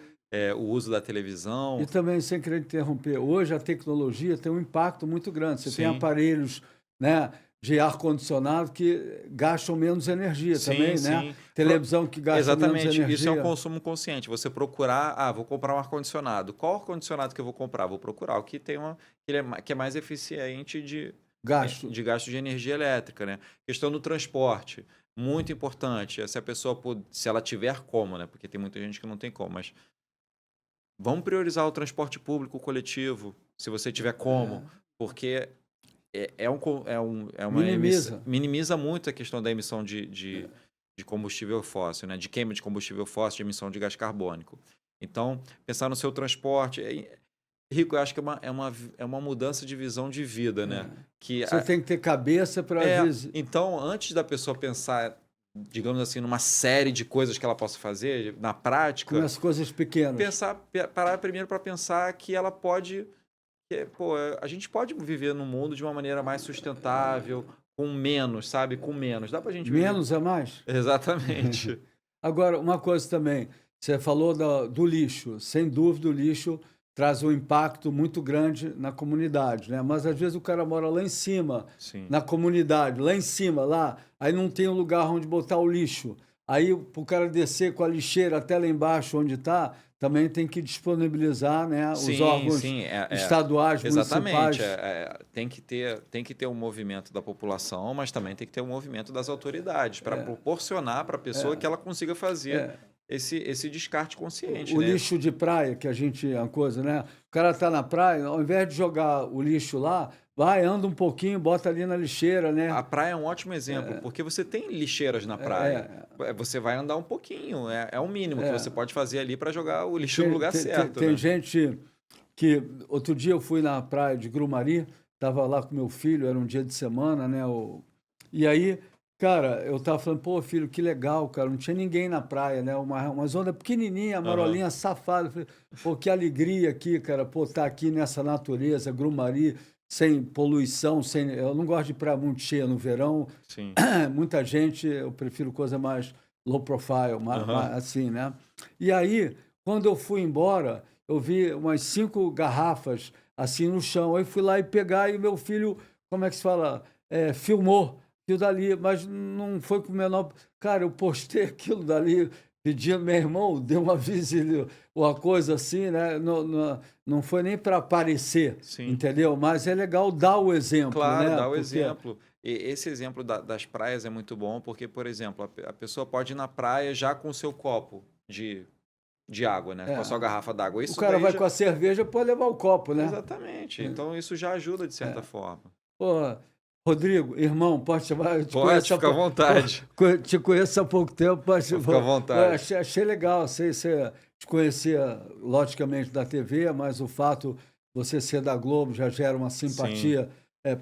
o uso da televisão? E também, sem querer interromper, hoje a tecnologia tem um impacto muito grande. Você tem Sim. aparelhos, né, de ar-condicionado que gastam menos energia Sim, também, sim. né? Televisão que gasta menos Exatamente, energia. isso é um consumo consciente. Você procurar, vou comprar um ar-condicionado. Qual ar-condicionado que eu vou comprar? Vou procurar o que que é mais eficiente de Gasto. gasto de energia elétrica, né? Questão do transporte, muito importante. Se ela tiver como, né? Porque tem muita gente que não tem como, mas vamos priorizar o transporte público coletivo, se você tiver como, porque minimiza muito a questão da emissão de combustível fóssil, né? De queima de combustível fóssil, de emissão de gás carbônico. Então, pensar no seu transporte. Rico, eu acho que é uma mudança de visão de vida, né? Você tem que ter cabeça para, às vezes... Então, antes da pessoa pensar, digamos assim, numa série de coisas que ela possa fazer, na prática... Começa coisas pequenas. Parar primeiro para pensar que ela pode... a gente pode viver num mundo de uma maneira mais sustentável, com menos, sabe? Com menos. Dá pra gente viver. Menos é mais? Exatamente. Agora, uma coisa também, você falou do lixo. Sem dúvida, o lixo traz um impacto muito grande na comunidade, né? Mas às vezes o cara mora lá em cima, Sim. na comunidade, lá em cima, aí não tem um lugar onde botar o lixo. Aí, para o cara descer com a lixeira até lá embaixo onde está, também tem que disponibilizar, né, os órgãos estaduais, exatamente, municipais. tem que ter um movimento da população, mas também tem que ter um movimento das autoridades para proporcionar para a pessoa que ela consiga fazer esse descarte consciente. O né? lixo de praia, que a gente é uma coisa, né? O cara está na praia, ao invés de jogar o lixo lá, vai, anda um pouquinho, bota ali na lixeira, né? A praia é um ótimo exemplo, porque você tem lixeiras na praia. Você vai andar um pouquinho, é o mínimo que você pode fazer ali para jogar o lixo no lugar certo. Tem né? gente que... Outro dia eu fui na praia de Grumari, estava lá com meu filho, era um dia de semana, né? E aí, cara, eu estava falando, pô, filho, que legal, cara, não tinha ninguém na praia, né? Uma onda pequenininha, marolinha safada. Eu falei, pô, que alegria aqui, cara, pô, tá aqui nessa natureza, Grumari, sem poluição, eu não gosto de praia muito cheia no verão. Sim. Muita gente, eu prefiro coisa mais low profile, mais assim, né? E aí, quando eu fui embora, eu vi umas 5 garrafas assim no chão. Aí fui lá e pegar e meu filho, como é que se fala? Filmou aquilo dali, mas não foi com o menor... Cara, eu postei aquilo dali, pedindo, meu irmão, deu uma visita, uma coisa assim, né? Não foi nem para aparecer, entendeu? Mas é legal dar o exemplo, claro, né? dar o exemplo. E esse exemplo das praias é muito bom, porque, por exemplo, a pessoa pode ir na praia já com o seu copo de água, né? Com a sua garrafa d'água. O cara vai com a cerveja, pode levar o copo, né? Exatamente. Então, isso já ajuda de certa forma. Pô, Rodrigo, irmão, pode chamar? Eu te Pode, conheço há fica à pou- vontade. Te conheço há pouco tempo, mas Fica à vontade. achei legal. Você te conhecia, logicamente, da TV, mas o fato de você ser da Globo já gera uma Sim. simpatia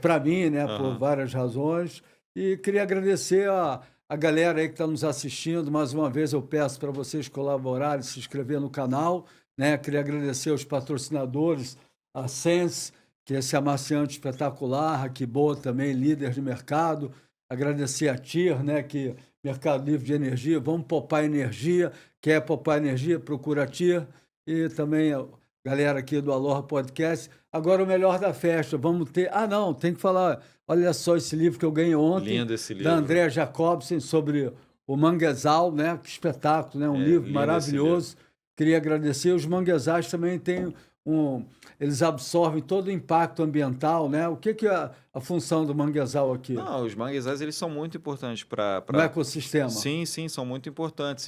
para mim, né, por Aham. várias razões. E queria agradecer a galera aí que está nos assistindo. Mais uma vez, eu peço para vocês colaborarem, se inscrever no canal, né? Queria agradecer aos patrocinadores, a Sense, que é esse amaciante espetacular, a Boa também, líder de mercado. Agradecer a TIR, né, que Mercado Livre de Energia, vamos poupar energia, quer poupar energia, procura a TIR. E também a galera aqui do Aloha Podcast. Agora o melhor da festa, vamos ter... Ah, não, tem que falar, olha só esse livro que eu ganhei ontem, Lindo esse da livro. Andrea Jacobsen, sobre o manguezal, né? Que espetáculo, né? Um livro Lindo esse maravilhoso. Queria agradecer. Os manguezais também têm eles absorvem todo o impacto ambiental, né? O que é a função do manguezal aqui? Não, os manguezais, eles são muito importantes para... No ecossistema. Sim, sim, são muito importantes.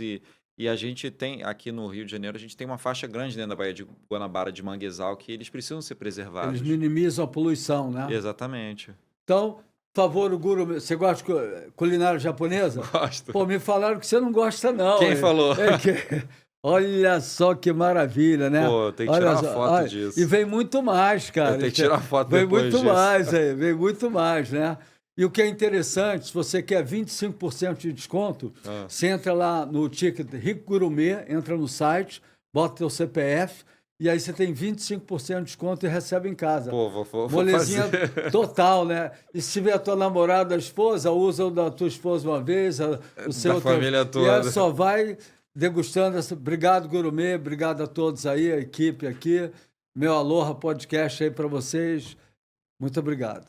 E a gente tem, aqui no Rio de Janeiro, a gente tem uma faixa grande dentro da Baía de Guanabara de manguezal que eles precisam ser preservados. Eles minimizam a poluição, né? Exatamente. Então, por favor, o Guru, você gosta de culinária japonesa? Gosto. Pô, me falaram que você não gosta, não. Quem falou? Olha só que maravilha, né? Pô, tem que Olha tirar uma só, foto olha, disso. E vem muito mais, cara. Eu tenho que tirar foto Vem depois muito disso. mais, vem muito mais, né? E o que é interessante, se você quer 25% de desconto, você entra lá no ticket Rico Gourmet, entra no site, bota teu CPF, e aí você tem 25% de desconto e recebe em casa. Pô, vou Molezinha fazer. total, né? E se tiver a tua namorada, a esposa, usa o da tua esposa uma vez, o seu... Da família E toda. aí só vai degustando. Obrigado, Gourmet, obrigado a todos aí, a equipe aqui. Meu Aloha Podcast aí para vocês. Muito obrigado.